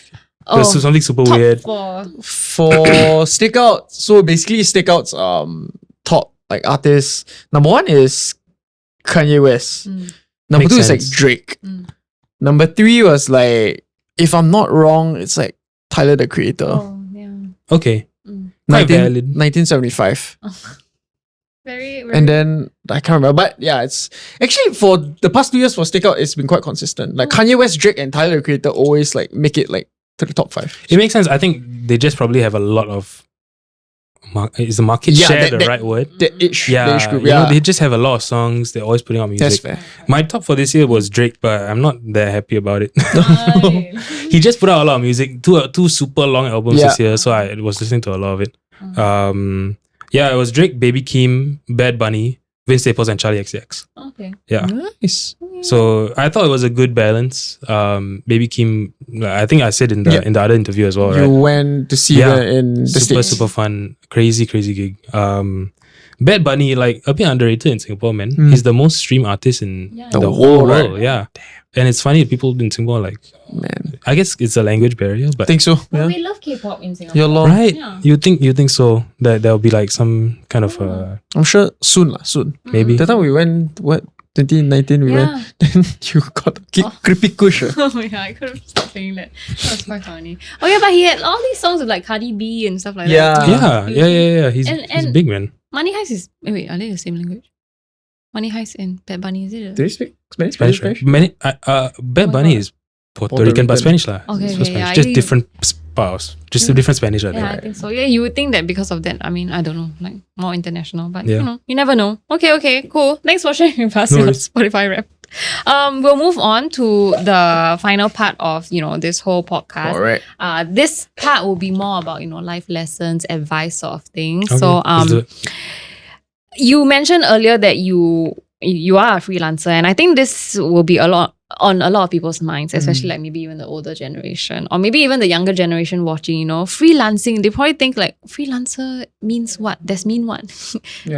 It was something super top weird. for For stakeouts, so basically stakeouts top like artists. Number 1 is Kanye West. Number Makes 2 is like sense. Drake. Mm. Number 3 was like, if I'm not wrong, it's like Tyler the Creator. Oh yeah. Okay. Quite 19, valid. 1975. Very And then I can't remember, but yeah, it's actually for the past 2 years for stakeout, it's been quite consistent. Like Kanye West, Drake, and Tyler the Creator always like make it like to the top 5. It makes sense. I think they just probably have a lot of is the market share the right word? The age group. You know, they just have a lot of songs. They're always putting out music. That's fair. My top for this year was Drake, but I'm not that happy about it. Nice. He just put out a lot of music, two super long albums this year, so I was listening to a lot of it. It was Drake, Baby Keem, Bad Bunny, Vince Staples, and Charlie XCX. Okay. Yeah. Nice. So I thought it was a good balance. Baby Keem, I think I said in the other interview as well, You right? went to see her in the States. Super fun, crazy gig. Bad Bunny, like a bit underrated in Singapore, man. He's the most streamed artist in the whole world. right? Yeah. And it's funny, people in Singapore, like, Man, I guess it's a language barrier, but I think so. Well, Yeah. we love K-pop in Singapore. Your law. right? Yeah. You think so that there'll be like some kind of I'm sure soon. maybe. That time we went, 2019 we went, then you got creepy kush. Oh yeah, I could have stopped saying that. That was quite funny. Oh yeah, but he had all these songs with like Cardi B and stuff like that. Yeah. He's big, man. Money Heist is wait, are they the same language? Money Heist and Bad Bunny, is it? Do you speak Spanish? Spanish, right? Bad Bunny is Puerto Rican, but Rican. Spanish lah. Okay, So okay, Spanish. yeah, Just I different spouse. Just a different Spanish, right? Yeah, I think so. Yeah, you would think that because of that. I mean, I don't know, like more international, but Yeah. you know, you never know. Okay, cool. Thanks for sharing with us No your worries. Spotify rap. We'll move on to the final part of this whole podcast. Alright. This part will be more about life lessons, advice sort of thing. Okay, So let's do it. you mentioned earlier that you are a freelancer, and I think this will be on a lot of people's minds, especially like maybe even the older generation or maybe even the younger generation watching, freelancing. They probably think like freelancer means what? Does mean what?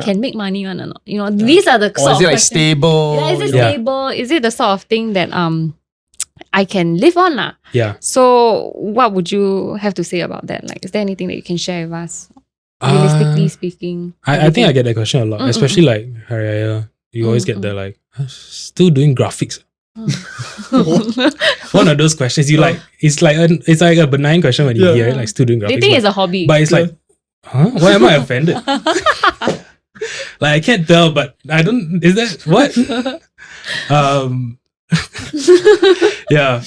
Can make money or not? These are the Or sort is of it like questions. stable? Yeah, is it Yeah. stable? Is it the sort of thing that I can live on? Lah? Yeah. So what would you have to say about that? Like, is there anything that you can share with us? Realistically speaking. I think I get that question a lot, especially like Hari Raya. You always get the like, still doing graphics. One of those questions you like. It's like a benign question when you hear it, like still doing graphics. They think it's a hobby. But it's like, huh? Why am I offended? Like I can't tell, but I don't. Is that what? Yeah.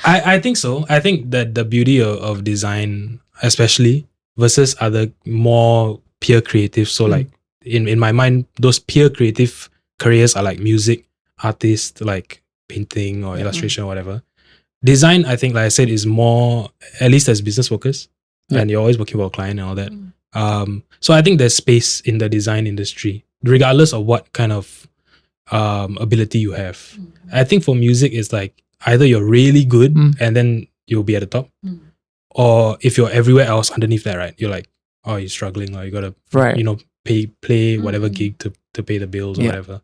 I think so. I think that the beauty of design, especially versus other more pure creative. So like in my mind, those pure creative careers are like music, artist, like painting or illustration or whatever. Design, I think, like I said, is more, at least as business focused, and you're always working for a client and all that. So I think there's space in the design industry, regardless of what kind of ability you have. I think for music, it's like either you're really good and then you'll be at the top, or if you're everywhere else underneath that, right? You're like, oh, you're struggling, or you gotta, play whatever gig to pay the bills or whatever.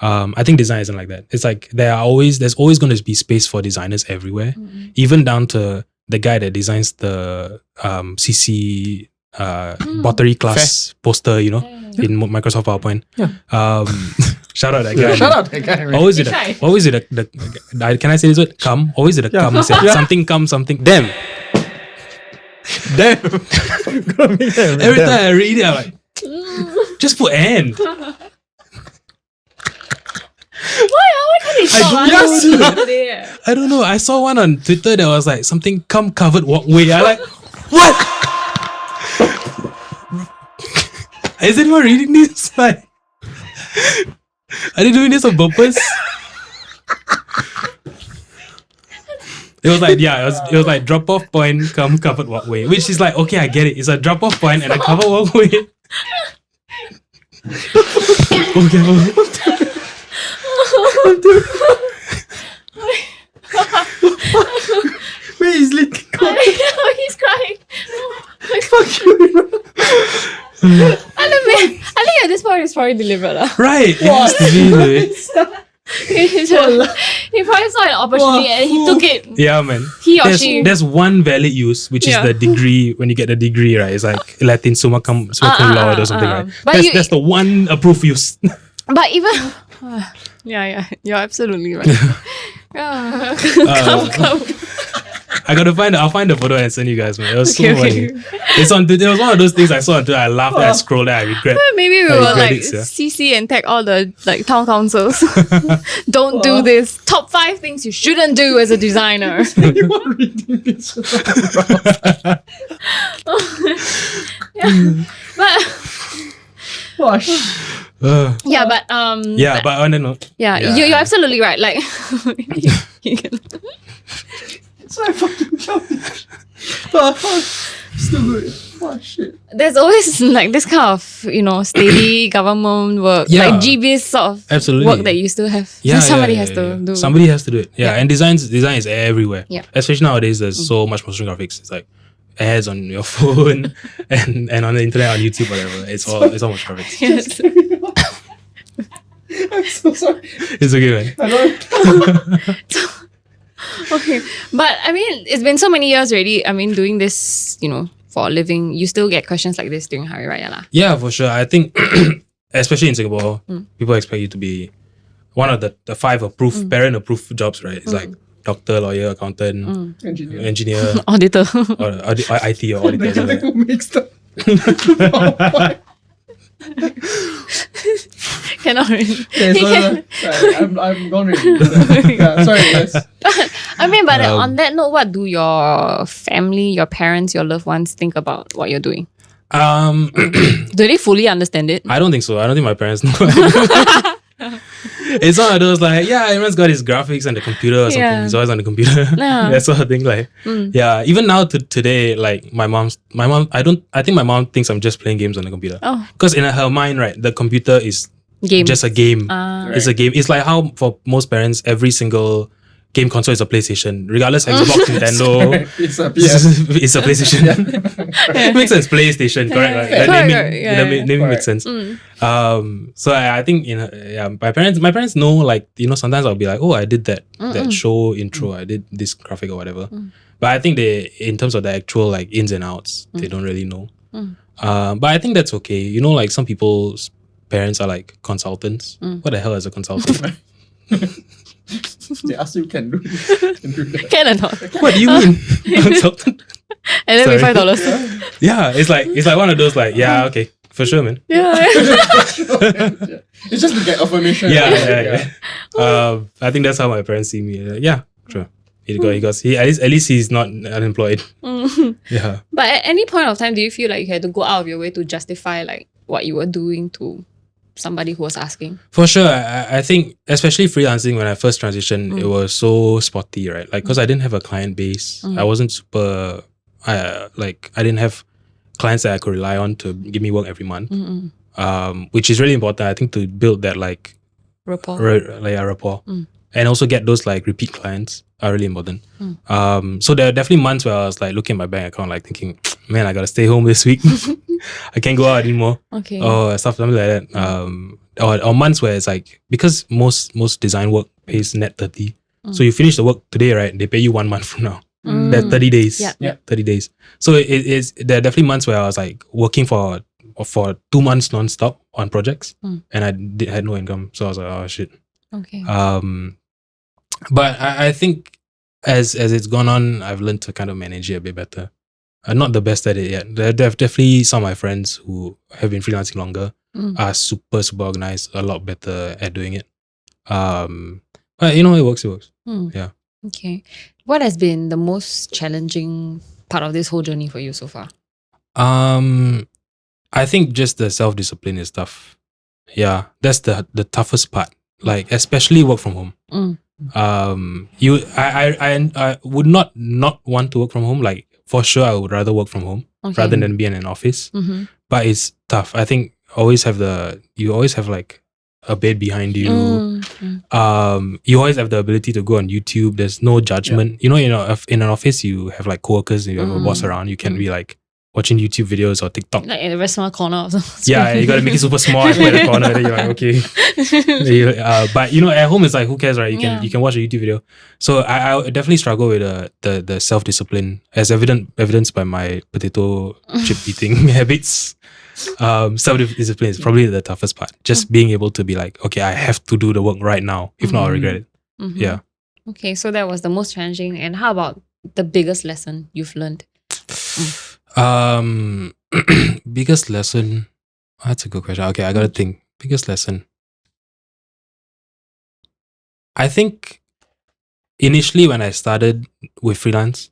I think design isn't like that. It's like there's always going to be space for designers everywhere, even down to the guy that designs the CC pottery class poster, in Microsoft PowerPoint. Shout out that guy. Shout out that guy. Always with the can I say this word? Come. Always with the come. Something come, something. Damn. Every time I read it, I'm like, just put and. Why can't they stop? I don't know. I saw one on Twitter that was like something come covered walkway. I like, what? Is anyone reading this? Like, are they doing this on purpose? It was like, it was like drop off point, come covered walkway, which is like, okay, I get it. It's a drop off point and a covered walkway. Okay. Where is Lee? He's crying. Fuck you. I think at this point it's probably delivered. Right. It has to be, dude. He probably saw an opportunity and he took it. Yeah, man. He or she. There's one valid use, which is the degree. When you get the degree, right? It's like Latin summa cum laude or something, right? But That's the one approved use. But even yeah, you're absolutely right. Come. I'll find the photo and send you guys, man. It was so funny. It's on Twitter. It was one of those things I saw on Twitter. I laughed and I scrolled and I regret. Maybe we will like CC and tag all the like town councils. Don't do this. Top 5 things you shouldn't do as a designer. You are reading this. But Gosh. yeah, but Yeah, but on the note, yeah, you're absolutely right. Like, you can- So I fucking childish. Oh, fuck. Still good. Oh, shit. there's always like this kind of steady government work, Yeah. like GB's sort of Absolutely. work that you still have. Somebody has to do. Somebody has to do it. Yeah, Yeah. and design is everywhere. Yeah. Especially nowadays, there's so much motion graphics. It's like ads on your phone and on the internet, on YouTube, whatever. It's all motion graphics. Yes. I'm so sorry. It's okay, man. I don't. Okay, but I mean, it's been so many years already. I mean, doing this, for a living, you still get questions like this during Hari Raya lah. Yeah, for sure. I think, especially in Singapore, people expect you to be one of the 5 approved, parent-approved jobs, right? It's like doctor, lawyer, accountant, engineer, Auditor. or IT or auditor. They got mixed up. Cannot really. Okay, I'm gone already. Yeah, sorry, yes. I mean, but on that note, what do your family, your parents, your loved ones think about what you're doing? Do they fully understand it? I don't think so. I don't think my parents know. It's one of those like, yeah, everyone's got his graphics and the computer or something. Yeah. He's always on the computer. Yeah. That sort of thing. Like, yeah, even now to today, like my mom, I think my mom thinks I'm just playing games on the computer. Oh. Because in her mind, right, the computer is Game. just a game. Ah. It's a game. It's like how for most parents, every single game console is a PlayStation, regardless Xbox, Nintendo. It's a PS. It's a PlayStation. It makes sense. PlayStation, correct? Right? Yeah. That Correct, yeah. naming makes sense. So I think my parents know, like, sometimes I'll be like, oh, I did that show intro, I did this graphic or whatever. But I think they, in terms of the actual like ins and outs, they don't really know. But I think that's okay. Like some people's parents are like consultants. What the hell is a consultant? They ask you can do this, can do that. Can or not? What do you mean? Consultant? And then we Sorry. $5. Yeah, it's like one of those like, yeah, okay, for sure, man. Yeah. It's just to get affirmation. Yeah. I think that's how my parents see me. Like, yeah, sure. He at least he's not unemployed. Yeah. But at any point of time, do you feel like you had to go out of your way to justify like what you were doing to somebody who was asking? For sure. I think, especially freelancing, when I first transitioned, it was so spotty, right? Like, because I didn't have a client base. I wasn't super, I didn't have clients that I could rely on to give me work every month. Which is really important, I think, to build that like Rapport. rapport. And also get those like repeat clients are really important. So there are definitely months where I was like looking at my bank account, like thinking, man, I gotta stay home this week. I can't go out anymore. Okay. Or something like that. Or months where it's like, because most design work pays net 30. So you finish the work today, right? They pay you 1 month from now. That's 30 days. Yeah. 30 days. So there are definitely months where I was like working for 2 months non-stop on projects, and I had no income. So I was like, oh shit. Okay. But I think as it's gone on, I've learned to kind of manage it a bit better. I'm not the best at it yet. There are definitely some of my friends who have been freelancing longer are super organized, a lot better at doing it. But it works. Yeah. Okay. What has been the most challenging part of this whole journey for you so far? I think just the self-discipline is tough. Yeah, that's the toughest part. Like, especially work from home. I would not want to work from home. Like, for sure, I would rather work from home rather than be in an office. But it's tough. I think you always have like a bed behind you. You always have the ability to go on YouTube. There's no judgment. In an office, you have like coworkers and you have a boss around. You can be like watching YouTube videos or TikTok. Like in a very small corner or something. Yeah, you gotta make it super small and put it in the corner. Then you're like, okay. But at home it's like, who cares, right? You can watch a YouTube video. So I definitely struggle with the self-discipline, as evidenced by my potato chip eating habits. Self-discipline is probably the toughest part. Just being able to be like, okay, I have to do the work right now. If not, I'll regret it. Yeah. Okay, so that was the most challenging. And how about the biggest lesson you've learned? Biggest lesson. That's a good question. Okay, I gotta think. Biggest lesson. I think initially when I started with freelance,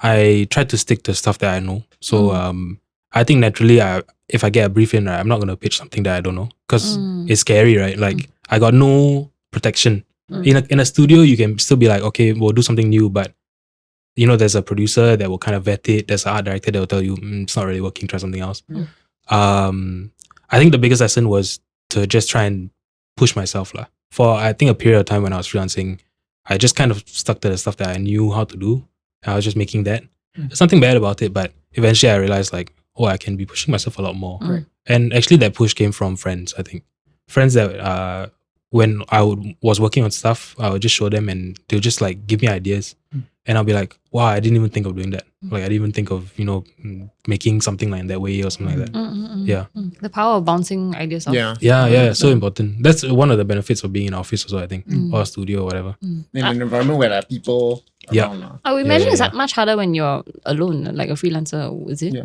I tried to stick to stuff that I know. So I think naturally, if I get a brief in, I'm not going to pitch something that I don't know because it's scary, right? Like I got no protection. In a studio, you can still be like, okay, we'll do something new, but you know, there's a producer that will kind of vet it. There's an art director that will tell you, it's not really working, try something else. I think the biggest lesson was to just try and push myself. For I think a period of time when I was freelancing, I just kind of stuck to the stuff that I knew how to do. I was just making that. There's nothing bad about it, but eventually I realized like, oh, I can be pushing myself a lot more. And actually that push came from friends, I think. Friends that when I was working on stuff, I would just show them and they'll just like give me ideas. And I'll be like, wow, I didn't even think of doing that. Like I didn't even think of, you know, making something like that way or something like that. Yeah. The power of bouncing ideas off. Yeah, so important. That's one of the benefits of being in office also, I think. Or a studio or whatever. In an environment where there are people around. I would imagine it's much harder when you're alone, like a freelancer, is it?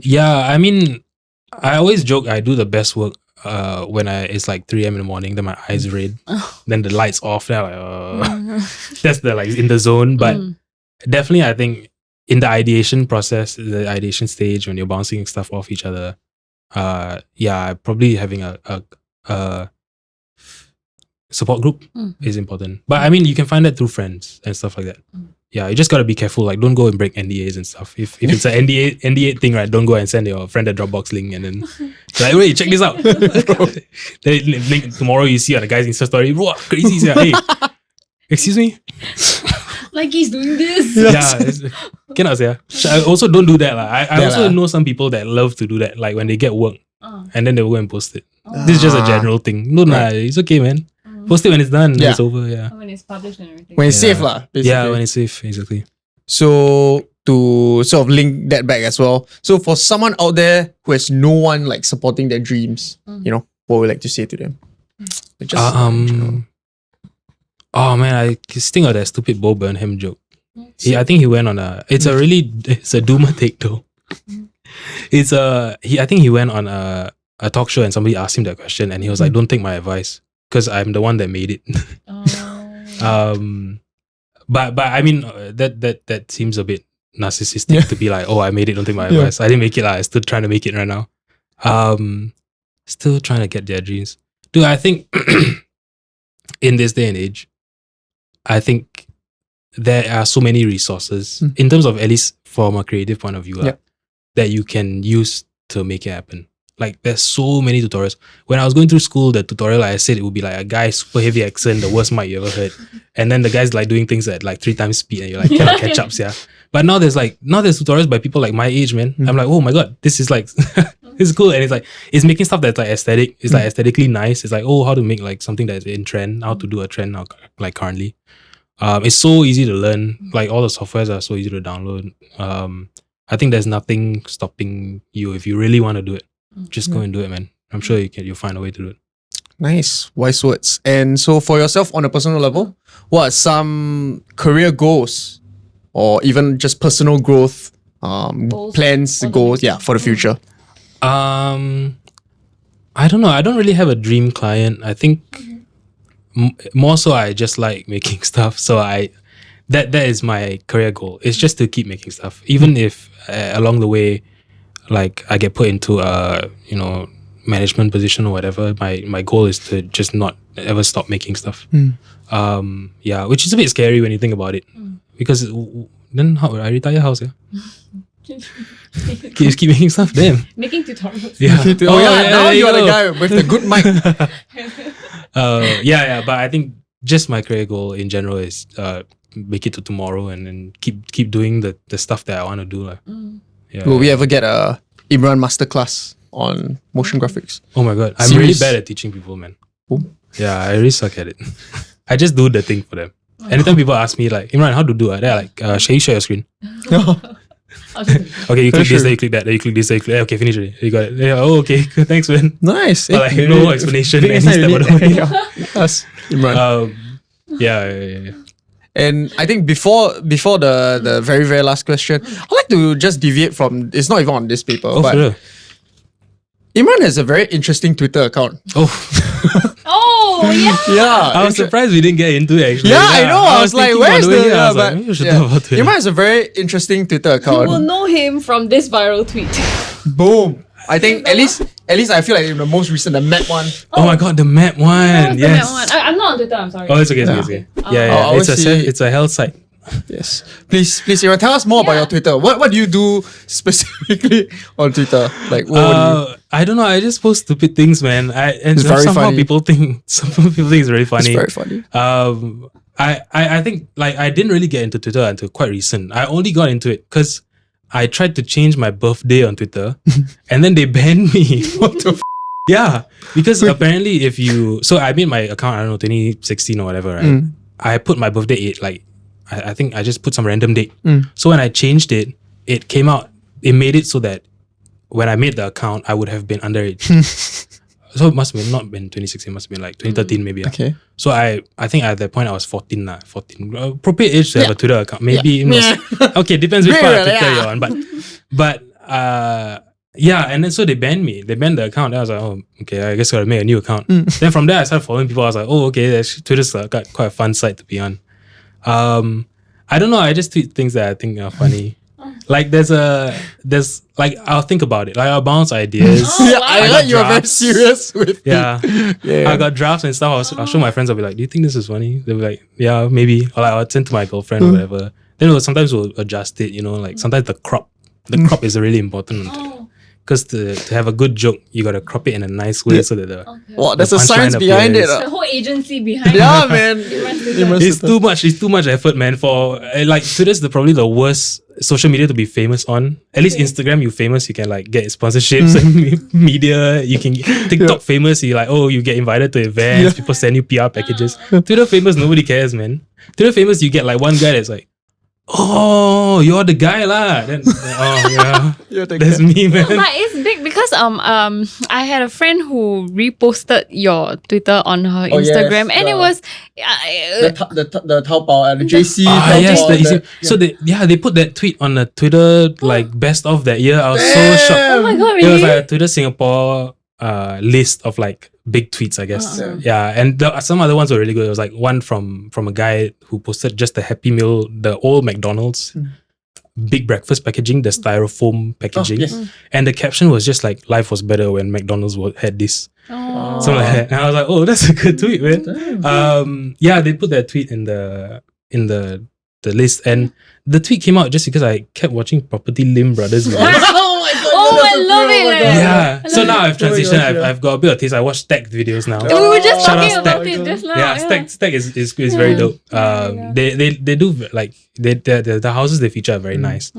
Yeah, I mean, I always joke I do the best work when it's like 3 a.m. in the morning, then my eyes red, then the lights off, then I'm like, that's the like in the zone. But definitely I think in the ideation process, the ideation stage when you're bouncing stuff off each other, probably having a support group is important. But I mean, you can find that through friends and stuff like that. Yeah, you just gotta be careful. Like, don't go and break NDAs and stuff. If it's an NDA thing, right? Don't go and send your friend a Dropbox link and then like, wait, check this out. Then tomorrow you see on the guy's Insta story, wow, crazy. Hey, excuse me. Like he's doing this. Cannot say. I also don't do that. I also know some people that love to do that. Like when they get work and then they will go and post it. This is just a general thing. No, it's okay, man. Post it when it's done. It's over. When it's published and everything. When it's safe, basically. Yeah, when it's safe, exactly. So to sort of link that back as well. So for someone out there who has no one like supporting their dreams, you know, what would you like to say to them? Oh man, I just think of that stupid Bo Burnham joke. I think he went on it's a doomer take though. I think he went on a talk show and somebody asked him that question and he was like, don't take my advice because I'm the one that made it. But I mean that seems a bit narcissistic to be like, oh, I made it, don't take my advice. I didn't make it, I'm still trying to make it right now. Still trying to get their dreams. Dude, I think in this day and age, I think there are so many resources in terms of, at least from a creative point of view, that you can use to make it happen. Like there's so many tutorials. When I was going through school, the tutorial I said it would be like a guy super heavy accent, the worst mic you ever heard, and then the guy's like doing things at like 3 times speed, and you're like cannot catch up, But now there's tutorials by people like my age, man. I'm like, oh my god, this is like this is cool, and it's like it's making stuff that's like aesthetic. It's like aesthetically nice. It's like, oh, how to make like something that's in trend, how to do a trend now, like currently. It's so easy to learn. Like all the softwares are so easy to download. I think there's nothing stopping you if you really want to do it. Just go and do it, man. I'm sure you'll find a way to do it. Nice, wise words. And so for yourself on a personal level, what are some career goals or even just personal growth plans, goals, for the future? I don't know. I don't really have a dream client. I think more so I just like making stuff. So that is my career goal. It's just to keep making stuff, even if along the way, like I get put into a management position or whatever. My goal is to just not ever stop making stuff. Which is a bit scary when you think about it, because then how I retire house, just keep making stuff. Damn, making tutorials. Now you are the guy with the good mic. But I think just my career goal in general is make it to tomorrow and then keep doing the stuff that I want to do. Will we ever get a Imran masterclass on motion graphics? Oh my god, I'm really bad at teaching people, man. Yeah, I really suck at it. I just do the thing for them. Anytime people ask me like, Imran, how to do it? They're like, shall you share your screen? Okay, you click this, then you click that, then you click this, then you click. Okay, finish it. You got it. Yeah, okay, thanks, man. Nice. But like no explanation. Any step of the way. Yes, Imran. Yeah. And I think before the very, very last question, I'd like to just deviate from, it's not even on this paper, but sure. Imran has a very interesting Twitter account. Oh, yeah. Yeah. I was surprised we didn't get into it actually. Yeah, I know. I was like, thinking where's on way the... here, I Yeah, was like, but maybe we should talk about Twitter. Imran has a very interesting Twitter You account. will know him from this viral tweet. Boom. I think at least I feel like in the most recent, the map one. Oh my god, the map one. That was the Yes. map one. I'm not on Twitter, I'm sorry. Oh, it's okay. It's okay. Yeah. I always see- It's a health site. Yes. Please, Imran, tell us more about your Twitter. What do you do specifically on Twitter? Like, what do you... I don't know. I just post stupid things, man. It's very somehow funny. people think it's really It's funny. very funny. I think like I didn't really get into Twitter until quite recent. I only got into it because I tried to change my birthday on Twitter, and then they banned me. What the Yeah, because apparently so I made my account, I don't know, 2016 or whatever, right? I put my birthday I think I just put some random date. So when I changed it, it came out, it made it so that when I made the account, I would have been underage. So it must have been, not been 2016, it must have been like 2013 maybe. Okay. So I think at that point I was 14 lah. 14. Appropriate age to have a Twitter account. Maybe. Okay, depends which part of Twitter you're on. But yeah, and then so they banned me. They banned the account. I was like, oh, okay, I guess I gotta make a new account. Then from there I started following people. I was like, oh, okay, Twitter's got quite a fun site to be on. I don't know, I just tweet things that I think are funny. Like there's like I'll think about it. Like I'll bounce ideas. I got heard you're very drafts. serious with Yeah. Yeah. I got drafts and stuff. I'll show my friends. I'll be like, do you think this is funny? They'll be like, yeah, maybe. Or like I'll send to my girlfriend or whatever. Then sometimes we'll adjust it, like sometimes the crop is really important. Because to have a good joke, you gotta crop it in a nice way so that Wow, there's the a science punchline behind it. appears. The whole agency behind Yeah, it. man. It's too much. It's too much effort, man. For like Twitter's probably the worst social media to be famous on. At least Instagram, you famous, you can like get sponsorships and media. You can TikTok famous. You like, oh, you get invited to events. People send you PR packages. Twitter famous, nobody cares, man. Twitter famous, you get like one guy that's like, oh, you're the guy lah. Then oh yeah, that's me, man. But it's big because I had a friend who reposted your Twitter on her Instagram, yes, and it was the Taobao and the JC. Yes, Taobao, so they put that tweet on the Twitter like best of that year. I was so shocked. oh my god, It was really? like a Twitter Singapore list of like big tweets, I guess. Yeah, and some other ones were really good. It was like one from a guy who posted just the Happy Meal, the old McDonald's big breakfast packaging, the styrofoam packaging, and the caption was just like, "Life was better when McDonald's had this." Something like that. And I was like, "Oh, that's a good tweet, man." Yeah, they put that tweet in the list, and the tweet came out just because I kept watching Property Lim Brothers videos. Oh, I love it. Yeah. So now I've transitioned. I've got a bit of taste. I watch Stack videos now. We were just Shout out talking about Stack. it just now. Yeah, Stack is very dope. They do like the houses they feature are very nice.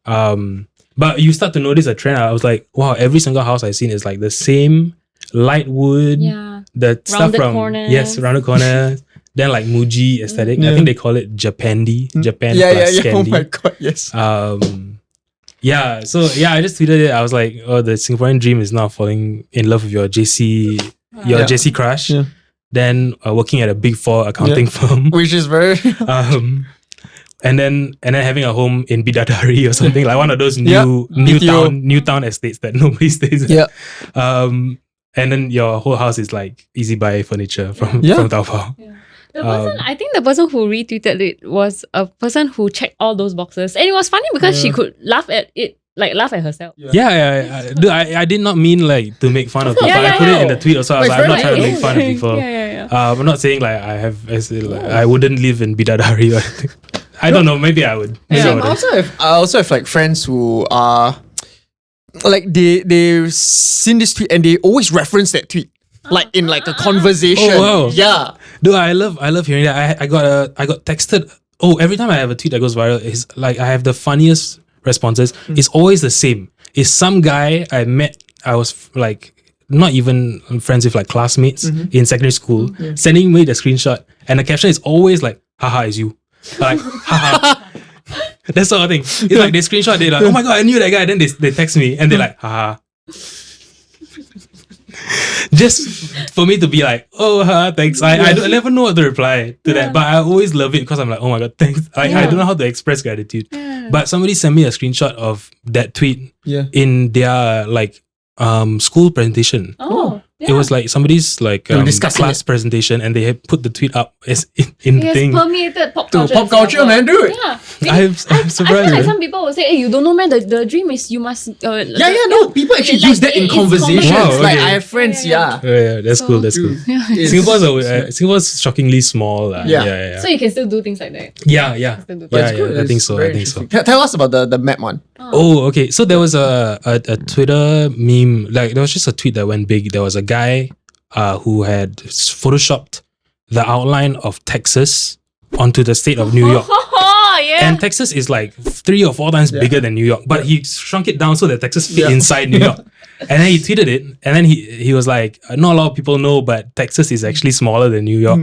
But you start to notice a trend. I was like, wow, every single house I've seen is like the same light wood. Yeah. The stuff Rounded from corners. rounded corners. Then like Muji aesthetic. I think they call it Japandi. Japan plus Yeah. Oh Scandi. my god, yes. Yeah, so yeah, I just tweeted it. I was like, oh, the Singaporean dream is now falling in love with your JC crush. Yeah. Then working at a big 4 accounting firm. Which is very And then having a home in Bidadari or something, like one of those new town estates that nobody stays in. Yeah. And then your whole house is like easy buy furniture from Taobao. Yeah. I think the person who retweeted it was a person who checked all those boxes. And it was funny because she could laugh at it, like laugh at herself. Dude, I did not mean like to make fun of people. I put it in the tweet also. I was like, I'm not trying to make fun of people. I'm not saying like I wouldn't live in Bidadari or anything. I don't know, maybe I would. Maybe I wouldn't. I also have like friends who are like they've seen this tweet and they always reference that tweet. Like in like a conversation. Oh, wow. Yeah. Dude, I love hearing that. I got texted. Oh, every time I have a tweet that goes viral, it's like I have the funniest responses. It's always the same. It's some guy I met. I was like not even friends with, like classmates in secondary school, sending me the screenshot, and the caption is always like, "Haha, it's you." Like, haha. That sort of thing. It's like they screenshot. They're like, "Oh my god, I knew that guy." Then they text me and they're like, "Haha." Just for me to be like, oh, thanks. I never know what to reply to that, but I always love it because I'm like, oh my god, thanks. Like, I don't know how to express gratitude. But somebody sent me a screenshot of that tweet in their like school presentation. Oh, It was like somebody's like They were discussing class presentation, and they had put the tweet up as in the it has thing. permeated pop To culture. pop in culture, Singapore. man, dude. Yeah. I'm I feel surprised. like some people will say, "Hey, you don't know, man. The dream is you must." No, people actually Like, use that in it's conversations. Wow, Like okay. I have friends, yeah. Yeah, that's cool. That's cool. It's- Singapore's shockingly small. Yeah. So you can still do things like that. Yeah. Still do But it's Yeah, good. I think It's so. very I think so. interesting. Tell us about the map one. Oh, okay. So there was a Twitter meme, like there was just a tweet that went big. There was a guy who had photoshopped the outline of Texas onto the state of New York. Yeah. And Texas is like 3 or 4 times bigger than New York, but he shrunk it down so that Texas fit inside New York. And then he tweeted it, and then he was like, not a lot of people know, but Texas is actually smaller than New York.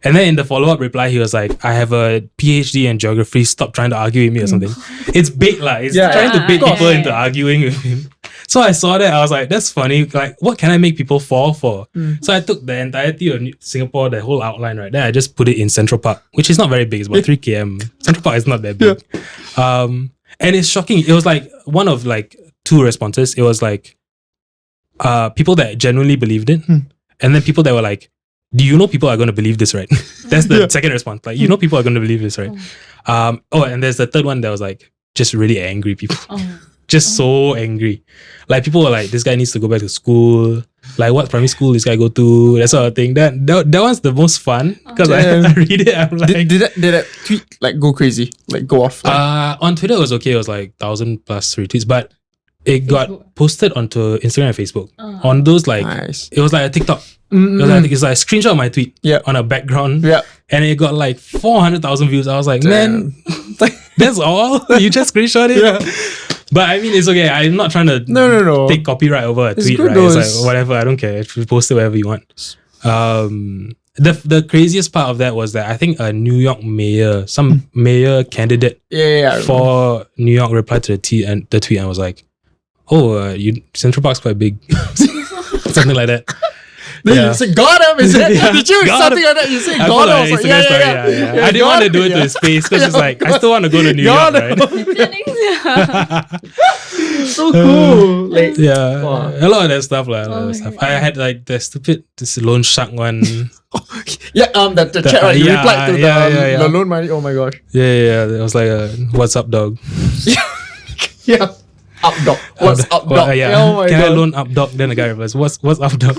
And then in the follow-up reply, he was like, I have a PhD in geography, stop trying to argue with me or something. It's big lah. It's trying to bait people into arguing with him. So I saw that, I was like, that's funny. Like, what can I make people fall for? So I took the entirety of Singapore, the whole outline, right? Then I just put it in Central Park, which is not very big. It's about 3 km. Central Park is not that big. And it's shocking. It was like one of like 2 responses. It was like people that genuinely believed it. And then people that were like, do you know people are going to believe this, right? That's the second response. Like, you know people are going to believe this, right? And there's the third one that was like, just really angry people. Just so angry. Like people were like, this guy needs to go back to school. Like what primary school this guy go to? That sort of thing. That one's the most fun because I read it. I'm like, Did that tweet like go crazy? Like go off? Like, on Twitter it was okay. It was like 1,000 plus retweets, but it got posted onto Instagram and Facebook. On those like, nice. it was like a TikTok. It was like, it's like a screenshot of my tweet on a background. Yeah. And it got like 400,000 views. I was like, man, that's all? You just screenshot it? Yeah. But I mean, it's okay. I'm not trying to No. take copyright over a tweet, good right? though. It's like, whatever, I don't care. If you post it wherever you want. The craziest part of that was that I think a New York mayor, some mayor candidate for New York replied to the tweet and was like, oh, Central Park's quite big. Something like that. You said got him, is it? Did you got something like that? You said got him. I was like, yeah. I didn't want to do it to his face because it's like I still want to go to New York, right? So cool. Like, a lot of that stuff, I had like this loan shark one. the chat, right? You replied to the loan money. Oh my gosh. Yeah. It was like what's up, dog? Yeah. Up dog. What's up, dog? Yeah. Oh my Can god. I loan up, dog? Then the guy replies, what's up, dog?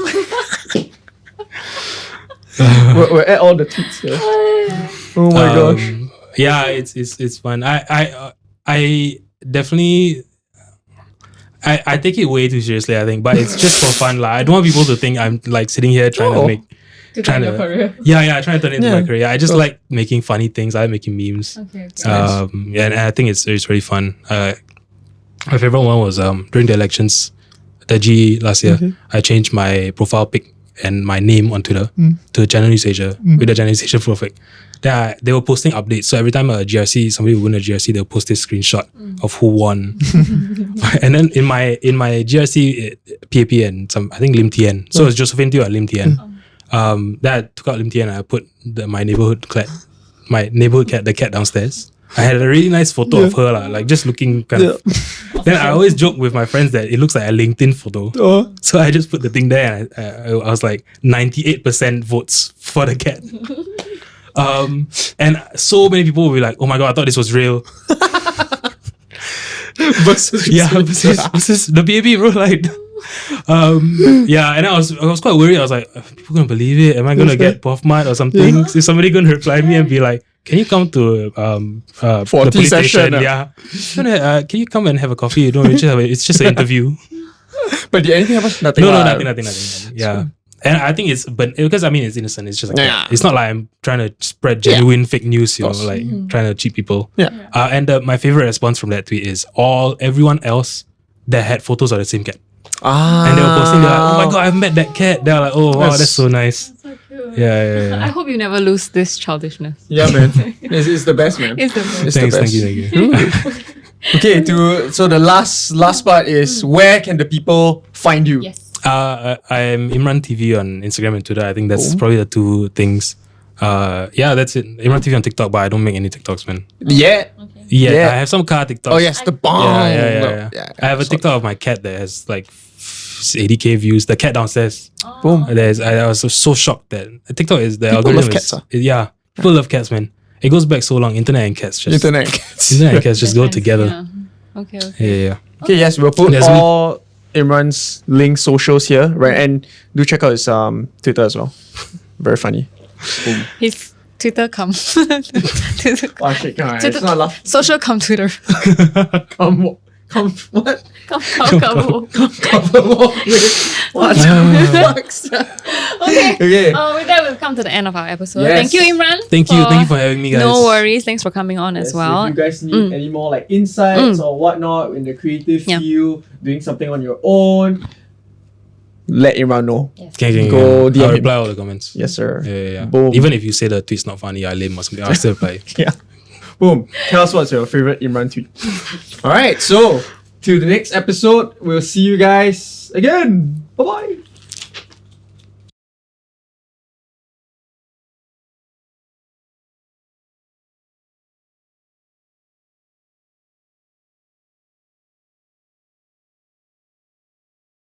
We're at all the tweets here. Oh my gosh. Yeah, it's fun. I definitely I take it way too seriously, I think, but it's just for fun. Like I don't want people to think I'm like sitting here trying to make turn your career. trying to turn it into my career. I just like making funny things. I like making memes. Okay. And I think it's really fun. My favorite one was during the elections, the G last year. I changed my profile pic and my name on Twitter to Channel News Asia with the Channel News Asia profile. They were posting updates. So every time somebody would win a GRC, they'll post this screenshot of who won. And then in my GRC PAP and I think Lim Tien. So it's Josephine Teo and Lim Tien. Then I took out Lim Tien and I put my neighborhood cat, the cat downstairs. I had a really nice photo of her, like just looking kind of. Then I always joke with my friends that it looks like a LinkedIn photo. So I just put the thing there and I was like 98% votes for the cat. And so many people will be like, oh my god, I thought this was real. versus the baby, bro. Like, and I was quite worried. I was like, are people gonna believe it? Am I gonna get puff mud or something? Is somebody gonna reply me and be like, can you come to the police station? Can you come and have a coffee? You know, it's just an interview. But did anything happen? Nothing. No, nothing. Yeah. And I think because it's innocent. It's just like it's not like I'm trying to spread genuine fake news, like trying to cheat people. And my favorite response from that tweet is everyone else that had photos of the same cat. And they were posting, they're like, oh my god, I've met that cat. They're like, oh wow, that's so nice. So cute. Yeah. I hope you never lose this childishness. Yeah, man. It's the best, man. It's the best. It's Thanks, the best. thank you. Okay, so the last part is where can the people find you? Yes. I'm Imran TV on Instagram and Twitter. I think that's probably the 2 things. That's it. Imran TV on TikTok, but I don't make any TikToks, man. Yeah. Yeah, I have some car TikToks. Oh yes, the bomb. Yeah. I have a TikTok of my cat that has like 80K views. The cat downstairs. Boom. I was so shocked that TikTok is the People algorithm love cats, yeah, people love cats, man. It goes back so long. Internet and cats just Internet cats. internet and cats just go Depends, together. Yeah. Okay. Yeah. Okay, yes, we'll put There's all Imran's links, socials here, right? And do check out his Twitter as well. Very funny. Boom. His Twitter come. Oh shit, come on. It's not laugh. Social come Twitter. Come what? Come. What the fuck? Okay. Okay. With that, we've come to the end of our episode. Yes. Thank you, Imran. Thank you for having me, guys. No worries. Thanks for coming on as Yes, well. If you guys need any more like insights or whatnot in the creative field, doing something on your own, let Imran know. Yes. Go DM I'll him. reply all the comments. Yes, sir. Yeah. Boom. Even if you say the tweet's not funny, I lame or something, I'll still reply. Yeah. Boom. Tell us what's your favorite Imran tweet. All right. So, till the next episode, we'll see you guys again. Bye bye.